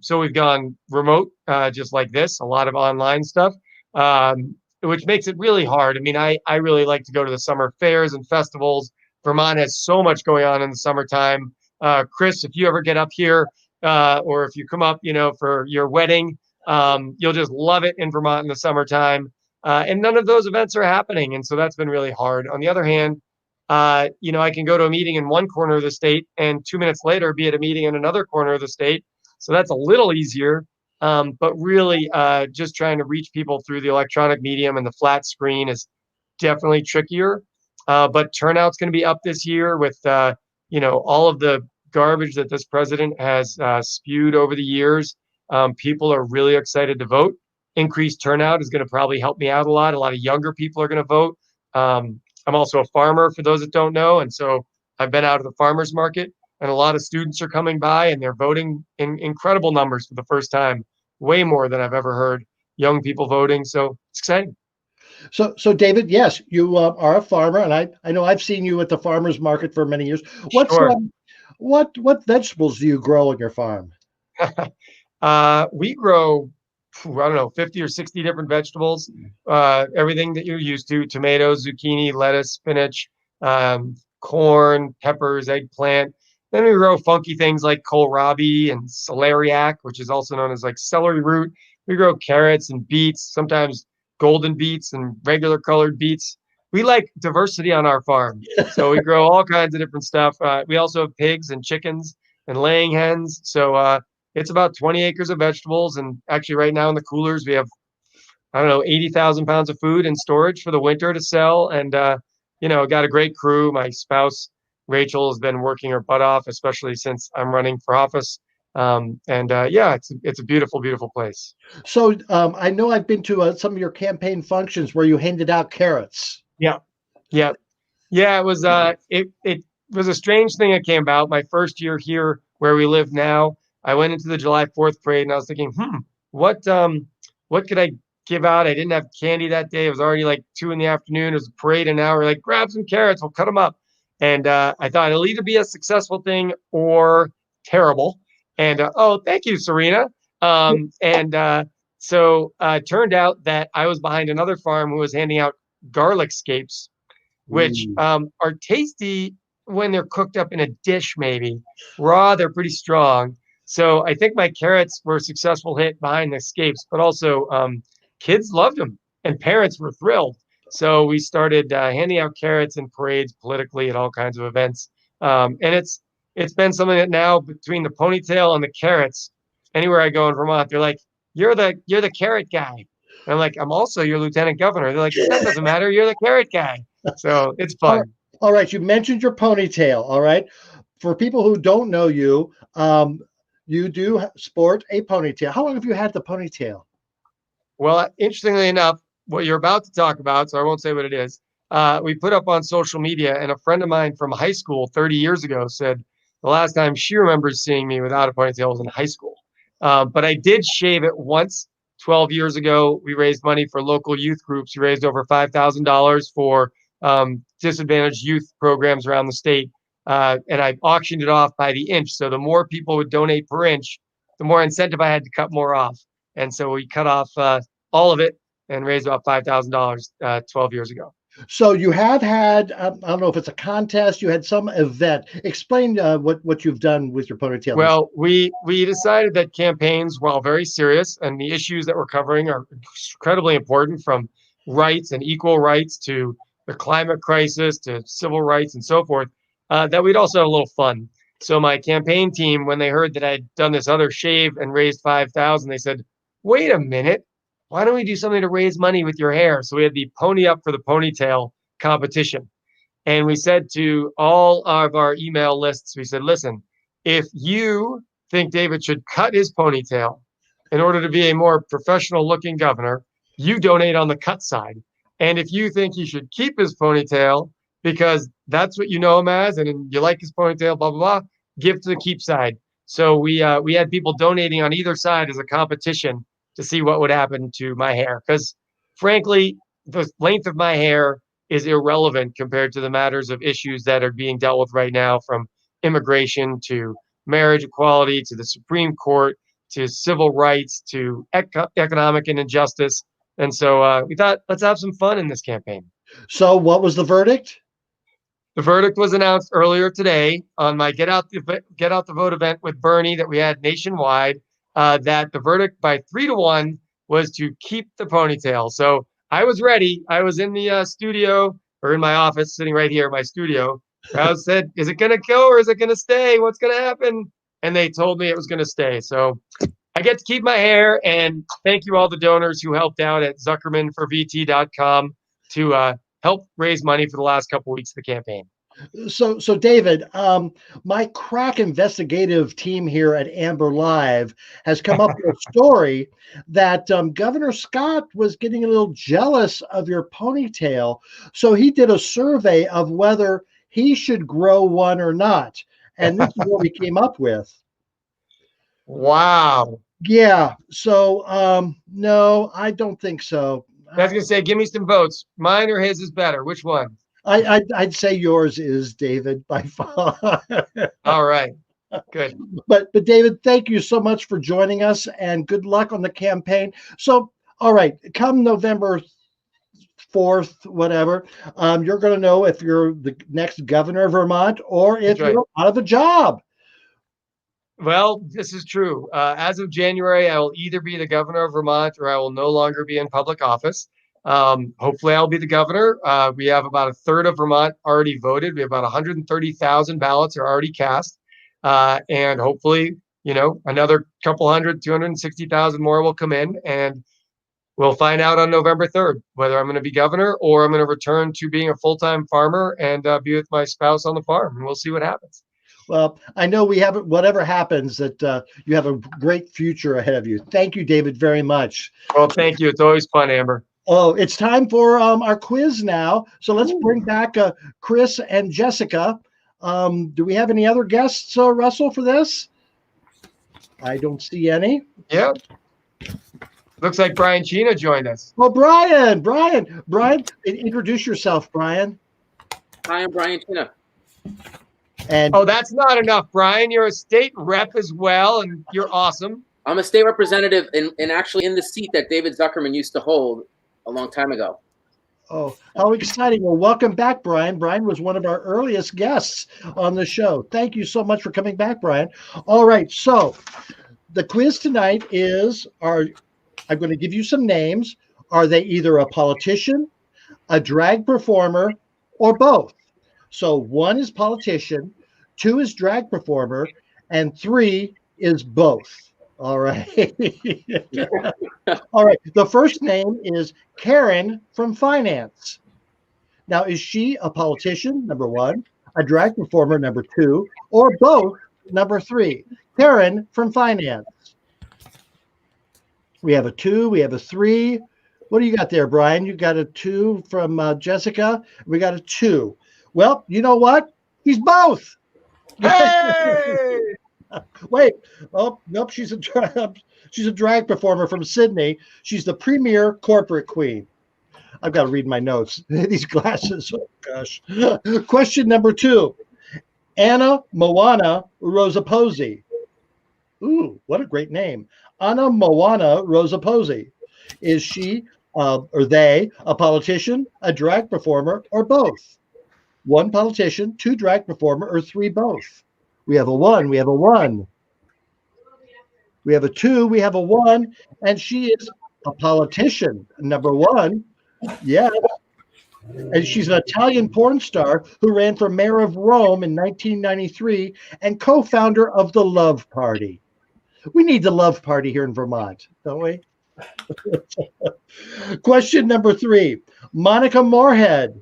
So we've gone remote, just like this, a lot of online stuff, which makes it really hard. I mean, I really like to go to the summer fairs and festivals. Vermont has so much going on in the summertime. Chris, if you ever get up here, or if you come up, for your wedding, you'll just love it in Vermont in the summertime. And none of those events are happening. And so that's been really hard. On the other hand, I can go to a meeting in one corner of the state and 2 minutes later be at a meeting in another corner of the state. So that's a little easier. But really, just trying to reach people through the electronic medium and the flat screen is definitely trickier. But turnout's going to be up this year with, all of the garbage that this president has spewed over the years. People are really excited to vote. Increased turnout is going to probably help me out a lot. A lot of younger people are going to vote. I'm also a farmer, for those that don't know. And so I've been out of the farmer's market, and a lot of students are coming by and they're voting in incredible numbers for the first time, way more than I've ever heard young people voting. So it's exciting. So David, yes, you are a farmer, and I know I've seen you at the farmer's market for many years. Sure. What vegetables do you grow on your farm? We grow, I don't know, 50 or 60 different vegetables, everything that you're used to: tomatoes, zucchini, lettuce, spinach, corn, peppers, eggplant. Then we grow funky things like kohlrabi and celeriac, which is also known as like celery root. We grow carrots and beets, sometimes golden beets and regular colored beets. We like diversity on our farm. So we grow all kinds of different stuff. We also have pigs and chickens and laying hens. So it's about 20 acres of vegetables. And actually right now in the coolers, we have, 80,000 pounds of food in storage for the winter to sell. And, got a great crew. My spouse, Rachel, has been working her butt off, especially since I'm running for office. It's a beautiful, beautiful place. So I know I've been to some of your campaign functions where you handed out carrots. Yeah. It was it was a strange thing that came about. My first year here, where we live now, I went into the July 4th parade and I was thinking, what could I give out? I didn't have candy that day. It was already like 2 p.m. It was a parade an hour. Like, grab some carrots, we'll cut them up. And I thought it'll either be a successful thing or terrible. And thank you, Serena. So it turned out that I was behind another farm who was handing out garlic scapes, which are tasty when they're cooked up in a dish, maybe. Raw, they're pretty strong. So I think my carrots were a successful hit behind the scapes, but also kids loved them and parents were thrilled. So we started handing out carrots in parades politically at all kinds of events. And it's been something that now, between the ponytail and the carrots, anywhere I go in Vermont, they're like, you're the carrot guy. And I'm like, I'm also your lieutenant governor. They're like, that doesn't matter. You're the carrot guy. So it's fun. All right. You mentioned your ponytail. All right. For people who don't know you, you do sport a ponytail. How long have you had the ponytail? Well, interestingly enough, what you're about to talk about, so I won't say what it is, we put up on social media, and a friend of mine from high school 30 years ago said the last time she remembers seeing me without a ponytail was in high school. But I did shave it once 12 years ago. We raised money for local youth groups. We raised over $5,000 for disadvantaged youth programs around the state. And I auctioned it off by the inch. So the more people would donate per inch, the more incentive I had to cut more off. And so we cut off all of it and raised about $5,000 12 years ago. So you have had, I don't know if it's a contest, you had some event. Explain what you've done with your ponytail. Well, we decided that campaigns, while very serious, and the issues that we're covering are incredibly important, from rights and equal rights to the climate crisis to civil rights and so forth, that we'd also have a little fun. So my campaign team, when they heard that I'd done this other shave and raised 5,000, they said, "Wait a minute, why don't we do something to raise money with your hair?" So we had the Pony Up for the Ponytail competition. And we said to all of our email lists, we said, listen, if you think David should cut his ponytail in order to be a more professional looking governor, you donate on the cut side. And if you think he should keep his ponytail because that's what you know him as and you like his ponytail, blah, blah, blah, give to the keep side. So we had people donating on either side as a competition to see what would happen to my hair. Because frankly, the length of my hair is irrelevant compared to the matters of issues that are being dealt with right now, from immigration to marriage equality to the Supreme Court to civil rights to economic injustice. And so we thought, let's have some fun in this campaign. So what was the verdict? The verdict was announced earlier today on my Get Out the Vote event with Bernie that we had nationwide, that the verdict by 3-1 was to keep the ponytail. So I was ready. I was in the studio, or in my office, sitting right here in my studio. I said, is it going to go or is it going to stay? What's going to happen? And they told me it was going to stay. So I get to keep my hair. And thank you all the donors who helped out at zuckermanforvt.com to help raise money for the last couple of weeks of the campaign. So David, my crack investigative team here at Amber Live has come up with a story that Governor Scott was getting a little jealous of your ponytail. So he did a survey of whether he should grow one or not. And this is what we came up with. Wow. Yeah. So, no, I don't think so. I was going to say, give me some votes. Mine or his is better. Which one? I'd say yours is, David, by far. All right. Good. But David, thank you so much for joining us and good luck on the campaign. So, all right, come November 4th, whatever, you're going to know if you're the next governor of Vermont or if you're out of a job. Well, this is true. As of January, I will either be the governor of Vermont or I will no longer be in public office. Hopefully I'll be the governor. We have about a third of Vermont already voted. We have about 130,000 ballots are already cast. And hopefully, another couple hundred, 260,000 more will come in, and we'll find out on November 3rd whether I'm going to be governor or I'm going to return to being a full-time farmer and be with my spouse on the farm, and we'll see what happens. Well, I know we have, whatever happens, that you have a great future ahead of you. Thank you, David, very much. Well, thank you. It's always fun, Amber. Oh, it's time for our quiz now. So let's bring back Chris and Jessica. Do we have any other guests, Russell, for this? I don't see any. Yeah. Looks like Brian Chena joined us. Oh, Brian, introduce yourself, Brian. Hi, I'm Brian Chena. And that's not enough, Brian. You're a state rep as well, and you're awesome. I'm a state representative and actually in the seat that David Zuckerman used to hold a long time ago. Oh, how exciting. Well, welcome back, Brian. Brian was one of our earliest guests on the show. Thank you so much for coming back, Brian. All right, so the quiz tonight is, I'm going to give you some names. Are they either a politician, a drag performer, or both? So 1 is politician, 2 is drag performer, and 3 is both. All right. All right. The first name is Karen from Finance. Now, is she a politician, number 1, a drag performer, number 2, or both, number 3? Karen from Finance. We have a 2, we have a 3. What do you got there, Brian? You got a 2 from Jessica. We got a 2. Well, you know what? He's both. Hey! Wait. Oh, nope. She's a drag performer from Sydney. She's the premier corporate queen. I've got to read my notes. These glasses. Oh, gosh. Question number 2. Anna Moana Rosaposi. Ooh, what a great name. Anna Moana Rosaposi. Is she or they a politician, a drag performer, or both? 1 politician, 2 drag performer, or 3 both? We have a 1. We have a 1. We have a 2. We have a 1. And she is a politician. Number 1. Yes. And she's an Italian porn star who ran for mayor of Rome in 1993 and co-founder of the Love Party. We need the Love Party here in Vermont, don't we? Question number 3. Monica Moorehead.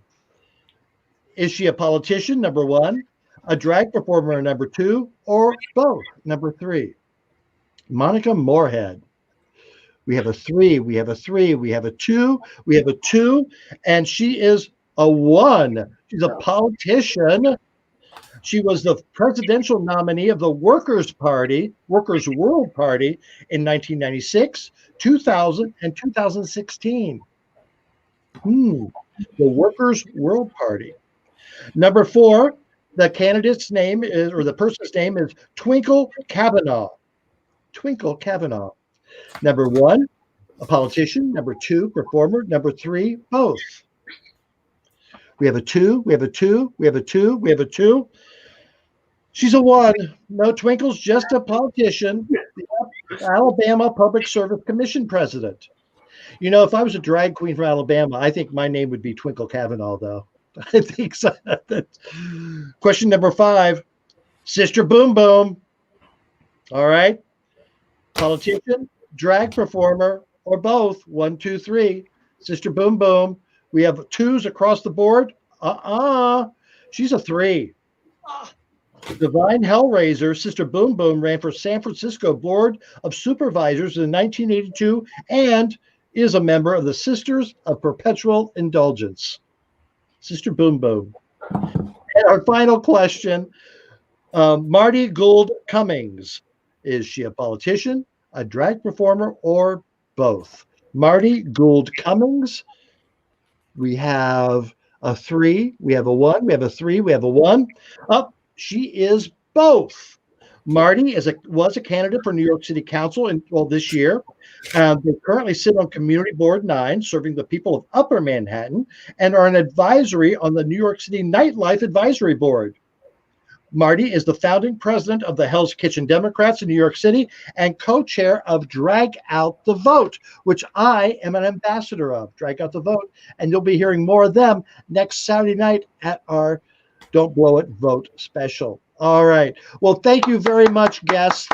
Is she a politician, number 1, a drag performer, number 2, or both, number 3? Monica Moorehead. We have a 3, we have a 3, we have a 2, we have a 2, and she is a 1. She's a politician. She was the presidential nominee of the Workers' Party, Workers' World Party in 1996, 2000, and 2016. The Workers' World Party. Number 4, the candidate's name is, or the person's name is Twinkle Cavanaugh. Twinkle Cavanaugh. Number 1, a politician. Number 2, performer. Number 3, both. We have a 2, we have a 2, we have a 2, we have a 2. She's a 1. No, Twinkle's just a politician. Alabama Public Service Commission president. You know, if I was a drag queen from Alabama, I think my name would be Twinkle Cavanaugh, though. I think so. Question number 5, Sister Boom Boom. All right. Politician, drag performer, or both. 1, 2, 3. Sister Boom Boom. We have 2s across the board. She's a 3. Divine Hellraiser, Sister Boom Boom ran for San Francisco Board of Supervisors in 1982 and is a member of the Sisters of Perpetual Indulgence. Sister Boom Boom. And our final question, Marti Gould Cummings. Is she a politician, a drag performer, or both? Marti Gould Cummings. We have a 3, we have a 1, we have a 3, we have a 1. She is both. Marti was a candidate for New York City Council this year. They currently sit on Community Board 9, serving the people of Upper Manhattan, and are an advisory on the New York City Nightlife Advisory Board. Marti is the founding president of the Hell's Kitchen Democrats in New York City and co-chair of Drag Out the Vote, which I am an ambassador of, Drag Out the Vote. And you'll be hearing more of them next Saturday night at our Don't Blow It Vote special. All right. Well, thank you very much, guests.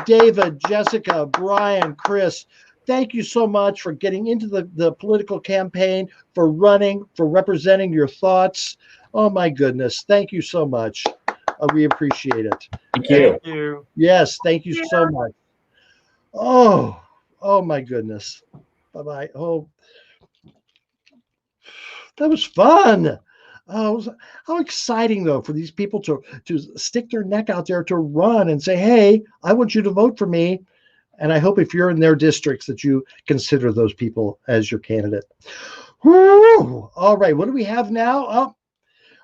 David, Jessica, Brian, Chris, thank you so much for getting into the political campaign, for running, for representing your thoughts. Oh, my goodness. Thank you so much. We appreciate it. Thank you. Thank you. Yes, thank you so much. Oh, my goodness. Bye-bye. Oh, that was fun. How exciting, though, for these people to stick their neck out there to run and say, hey, I want you to vote for me. And I hope if you're in their districts that you consider those people as your candidate. Woo! All right, what do we have now?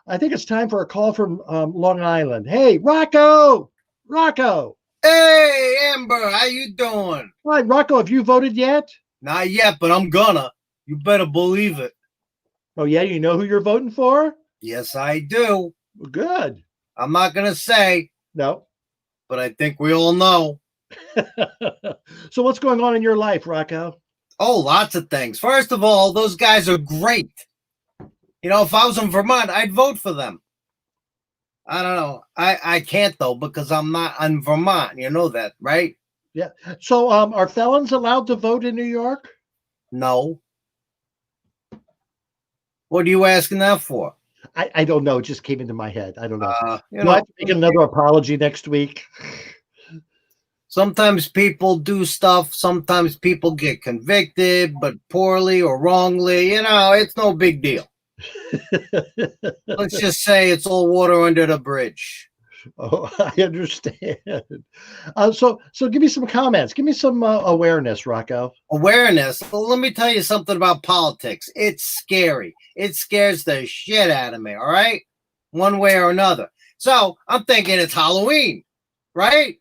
I think it's time for a call from Long Island. Hey, Rocco! Rocco! Hey, Amber, how you doing? All right, Rocco, have you voted yet? Not yet, but I'm gonna. You better believe it. Oh, yeah? You know who you're voting for? Yes, I do. Well, good. I'm not gonna say, No. but I think we all know. So what's going on in your life, Rocco? Oh, lots of things. First of all, those guys are great. You know, if I was in Vermont, I'd vote for them. I don't know. I can't, though, because I'm not in Vermont. You know that, right? Yeah. So are felons allowed to vote in New York? No. What are you asking that for? I don't know. It just came into my head. I don't know. You Do I have to make another apology next week? Sometimes people do stuff. Sometimes people get convicted, but poorly or wrongly. You know, it's no big deal. Let's just say it's all water under the bridge. Oh, I understand. So give me some comments. Give me some awareness, Rocco. Awareness. Well, let me tell you something about politics. It's scary. It scares the shit out of me, all right? One way or another. So I'm thinking it's Halloween, right?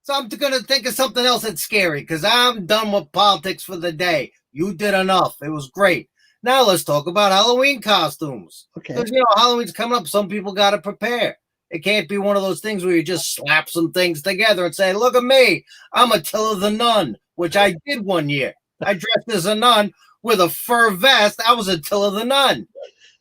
So I'm going to think of something else that's scary because I'm done with politics for the day. You did enough. It was great. Now let's talk about Halloween costumes. Okay. Because, you know, Halloween's coming up. Some people got to prepare. It can't be one of those things where you just slap some things together and say, look at me. I'm Attila the Nun, which I did one year. I dressed as a nun with a fur vest. I was Attila the Nun.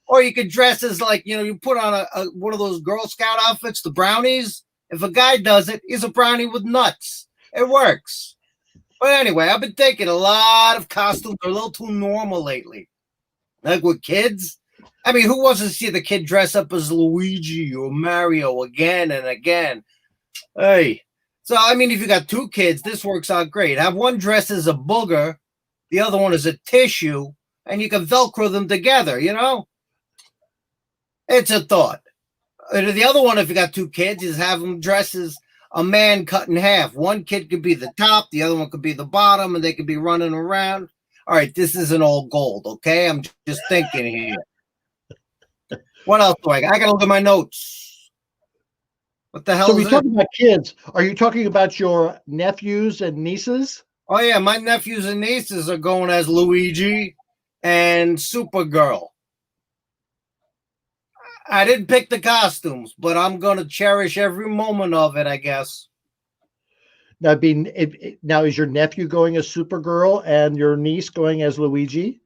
Or you could dress as like, you put on one of those Girl Scout outfits, the brownies. If a guy does it, he's a brownie with nuts. It works. But anyway, I've been thinking a lot of costumes are a little too normal lately. Like with kids. I mean, who wants to see the kid dress up as Luigi or Mario again and again? Hey. So, I mean, if you got two kids, this works out great. Have one dressed as a booger, the other one is a tissue, and you can Velcro them together, It's a thought. The other one, if you got two kids, is have them dress as a man cut in half. One kid could be the top, the other one could be the bottom, and they could be running around. All right, this isn't all gold, okay? I'm just thinking here. What else do I got? I got to look at my notes. What the hell So is we talking about kids. Are you talking about your nephews and nieces? Oh, yeah, my nephews and nieces are going as Luigi and Supergirl. I didn't pick the costumes, but I'm going to cherish every moment of it, I guess. Now, is your nephew going as Supergirl and your niece going as Luigi?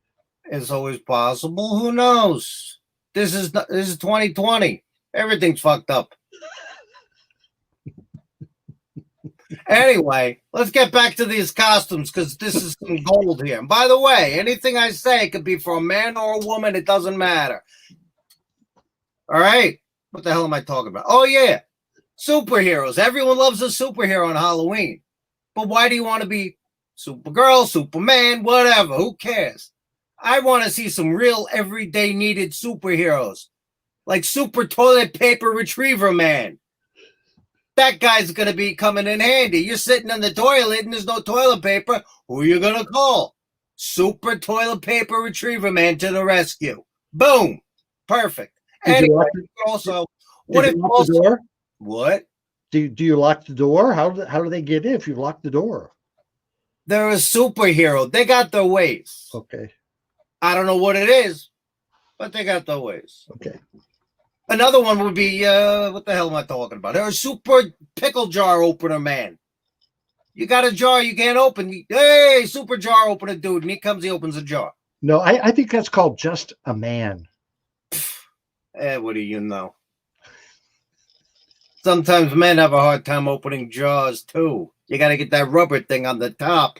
It's always possible. Who knows? This is 2020. Everything's fucked up. Anyway, let's get back to these costumes because this is some gold here. And by the way, anything I say could be for a man or a woman. It doesn't matter. All right. What the hell am I talking about? Oh, yeah. Superheroes. Everyone loves a superhero on Halloween. But why do you want to be Supergirl, Superman, whatever? Who cares? I want to see some real everyday needed superheroes. Like Super Toilet Paper Retriever Man. That guy's going to be coming in handy. You're sitting in the toilet and there's no toilet paper. Who are you going to call? Super Toilet Paper Retriever Man to the rescue. Boom. Perfect. Anyway, also, what if also, the door? What? Do you lock the door? How do they get in if you lock the door? They're a superhero. They got their ways. Okay. I don't know what it is, but they got their ways. Okay. Another one would be, what the hell am I talking about? They're a super pickle jar opener man. You got a jar you can't open. Hey, super jar opener dude. And he opens a jar. No, I think that's called just a man. What do you know? Sometimes men have a hard time opening jars, too. You got to get that rubber thing on the top.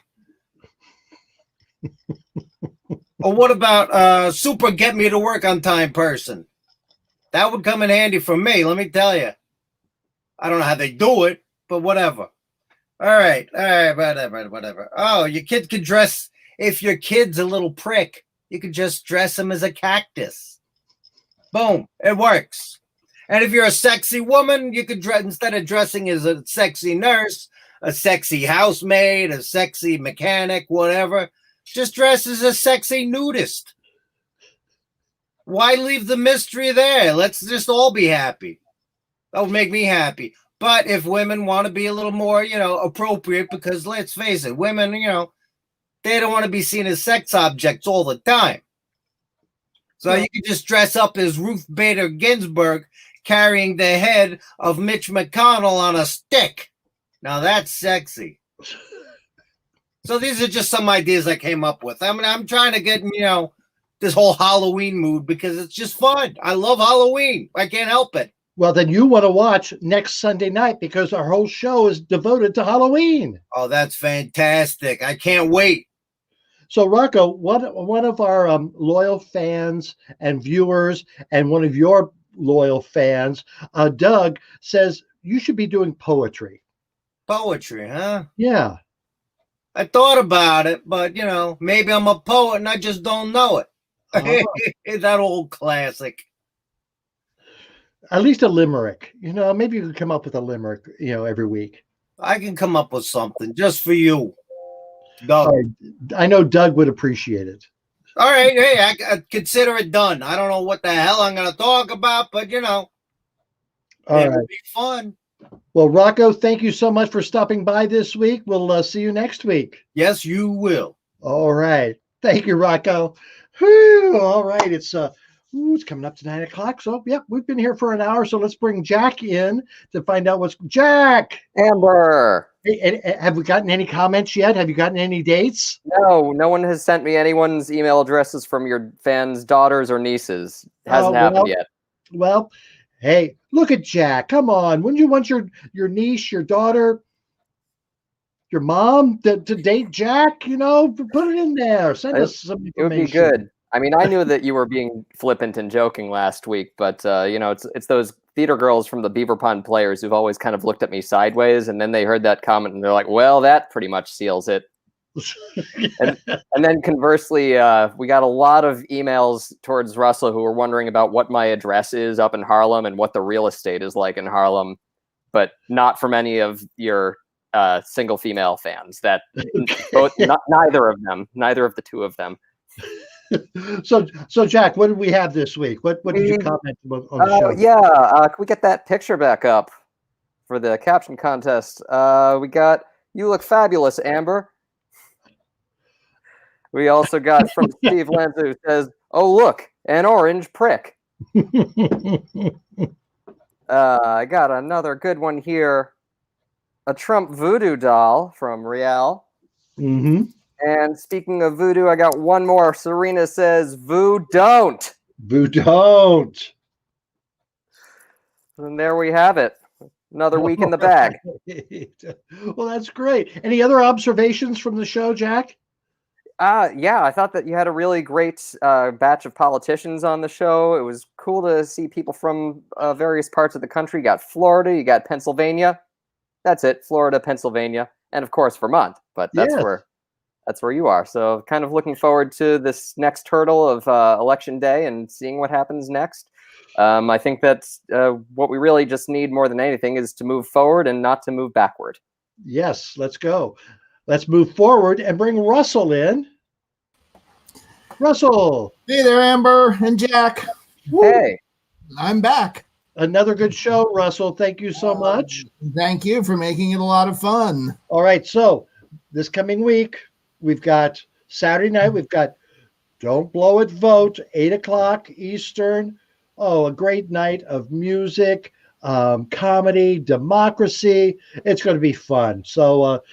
Or what about super get me to work on time person? That would come in handy for me, let me tell you. I don't know how they do it, but whatever. All right, whatever. Oh, your kid could dress, if your kid's a little prick, you could just dress him as a cactus. Boom, it works. And if you're a sexy woman, you could dress, instead of dressing as a sexy nurse, a sexy housemaid, a sexy mechanic, whatever, just dress as a sexy nudist. Why leave the mystery there? Let's just all be happy. That would make me happy. But if women want to be a little more, appropriate, because let's face it, women, they don't want to be seen as sex objects all the time. So you could just dress up as Ruth Bader Ginsburg carrying the head of Mitch McConnell on a stick. Now that's sexy. So these are just some ideas I came up with. I mean, I'm trying to get, this whole Halloween mood because it's just fun. I love Halloween. I can't help it. Well, then you want to watch next Sunday night because our whole show is devoted to Halloween. Oh, that's fantastic. I can't wait. So, Rocco, one of our loyal fans and viewers and one of your loyal fans, Doug, says you should be doing poetry. Poetry, huh? Yeah. I thought about it, but, maybe I'm a poet and I just don't know it. That old classic. At least a limerick. Maybe you could come up with a limerick, every week. I can come up with something just for you, Doug. I know Doug would appreciate it. All right. Hey, I consider it done. I don't know what the hell I'm going to talk about, but, it will be fun. Well, Rocco, thank you so much for stopping by this week. We'll see you next week. Yes, you will. All right. Thank you, Rocco. Whew. All right. It's Ooh, it's coming up to 9 o'clock. So, yep, we've been here for an hour. So let's bring Jack in to find out what's Jack. Amber. Hey, have we gotten any comments yet? Have you gotten any dates? No one has sent me anyone's email addresses from your fans' daughters or nieces. It hasn't happened yet. Well, hey, look at Jack. Come on. Wouldn't you want your niece, your daughter, your mom to date Jack? You know, put it in there. Send us some information. It would be good. I mean, I knew that you were being flippant and joking last week, but it's those theater girls from the Beaver Pond Players who've always kind of looked at me sideways, and then they heard that comment and they're like, "Well, that pretty much seals it." and then conversely, we got a lot of emails towards Russell who were wondering about what my address is up in Harlem and what the real estate is like in Harlem, but not from any of your single female fans. That neither of the two of them. So Jack, what did we have this week? What did you comment on the show? Can we get that picture back up for the caption contest? We got "You look fabulous, Amber." We also got from Steve Lanza, who says, "Oh look, an orange prick." I got another good one here. A Trump voodoo doll from Rial. Mm-hmm. And speaking of voodoo, I got one more. Serena says, "Voo don't." Voo don't. And there we have it. Another week in the bag. Well, that's great. Any other observations from the show, Jack? Yeah, I thought that you had a really great batch of politicians on the show. It was cool to see people from various parts of the country. You got Florida, you got Pennsylvania. That's it, Florida, Pennsylvania, and of course Vermont. But that's where you are. So kind of looking forward to this next hurdle of election day and seeing what happens next. I think that's what we really just need more than anything is to move forward and not to move backward. Yes, let's go. Let's move forward and bring Russell in. Russell. Hey there, Amber and Jack. Hey. I'm back. Another good show, Russell. Thank you so much. Thank you for making it a lot of fun. All right, so this coming week, we've got Saturday night, we've got Don't Blow It Vote, 8 o'clock Eastern. Oh, a great night of music, comedy, democracy. It's going to be fun. So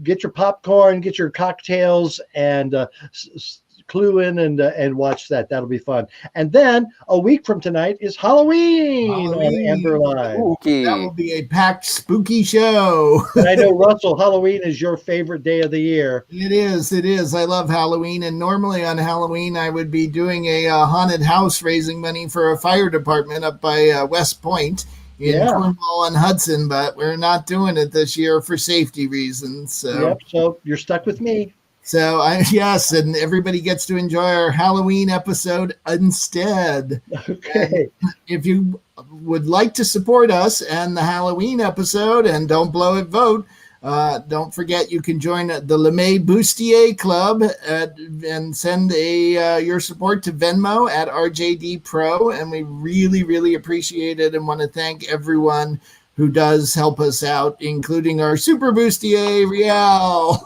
get your popcorn, get your cocktails, and clue in and watch that. That'll be fun. And then a week from tonight is Halloween. On Amber Live. Spooky. That will be a packed, spooky show. And I know, Russell, Halloween is your favorite day of the year. It is. I love Halloween. And normally on Halloween, I would be doing a haunted house raising money for a fire department up by West Point in Cornwall and Hudson. But we're not doing it this year for safety reasons. So you're stuck with me. So and everybody gets to enjoy our Halloween episode instead. Okay. And if you would like to support us and the Halloween episode and Don't Blow It Vote, don't forget you can join the LeMay Bustier Club and send your support to Venmo at RJD Pro. And we really, really appreciate it and want to thank everyone who does help us out, including our Super Bustier Rial.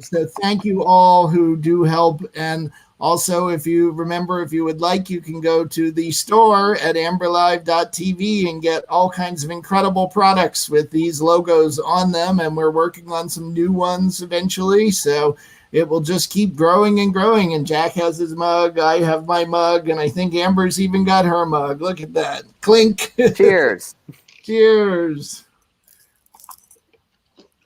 So thank you all who do help. And also, if you would like, you can go to the store at amberlive.tv and get all kinds of incredible products with these logos on them. And we're working on some new ones eventually. So it will just keep growing and growing. And Jack has his mug. I have my mug. And I think Amber's even got her mug. Look at that. Clink. Cheers. Cheers.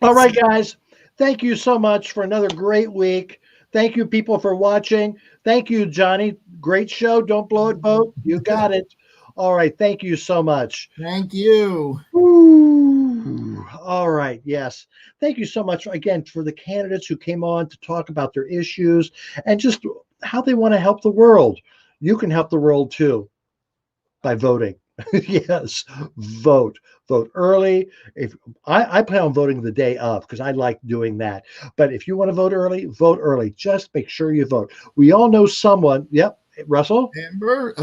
All right, guys. Thank you so much for another great week. Thank you, people, for watching. Thank you, Johnny. Great show. Don't blow it, vote. You got it. All right. Thank you so much. Thank you. Ooh. All right. Yes. Thank you so much again for the candidates who came on to talk about their issues and just how they want to help the world. You can help the world too by voting. Yes, vote early. If I plan on voting the day of because I like doing that. But if you want to vote early. Just make sure you vote. We all know someone. Yep, Russell. Amber,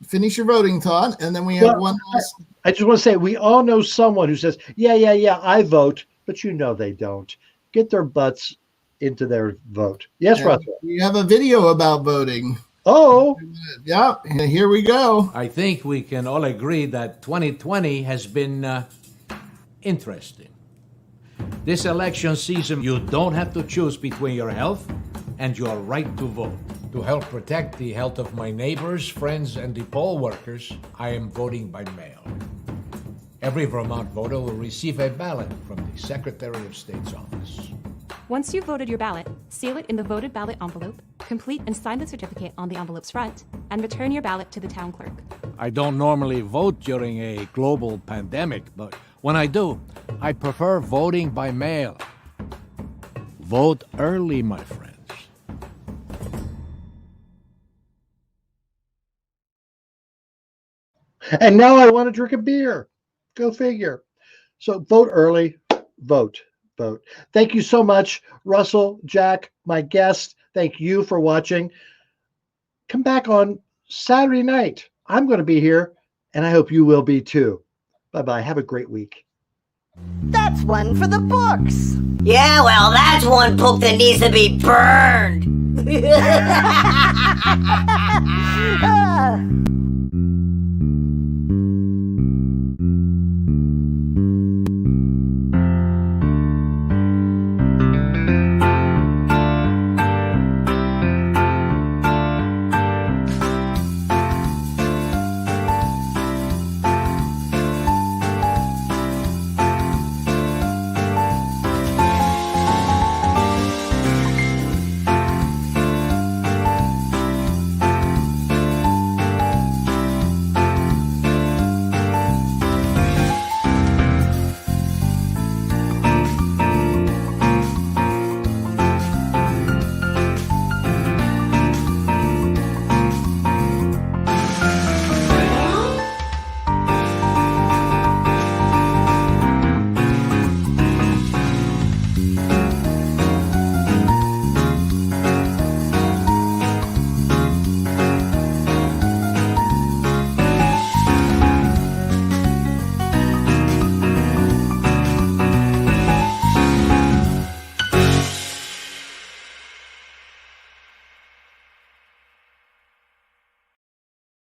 finish your voting thought, and then we have one last. I just want to say we all know someone who says, yeah, I vote, but you know they don't. Get their butts into their vote. Yes, Russell. We have a video about voting. Oh, Yep, here we go. I think we can all agree that 2020 has been interesting. This election season, you don't have to choose between your health and your right to vote. To help protect the health of my neighbors, friends, and the poll workers, I am voting by mail. Every Vermont voter will receive a ballot from the Secretary of State's office. Once you've voted your ballot, seal it in the voted ballot envelope, complete and sign the certificate on the envelope's front, and return your ballot to the town clerk. I don't normally vote during a global pandemic, but when I do, I prefer voting by mail. Vote early, my friends. and now I want to drink a beer. Go figure. So vote early, vote. Thank you so much, Russell, Jack, my guest. Thank you for watching. Come back on Saturday night. I'm going to be here, and I hope you will be too. Bye-bye. Have a great week. That's one for the books. Yeah, well, that's one book that needs to be burned.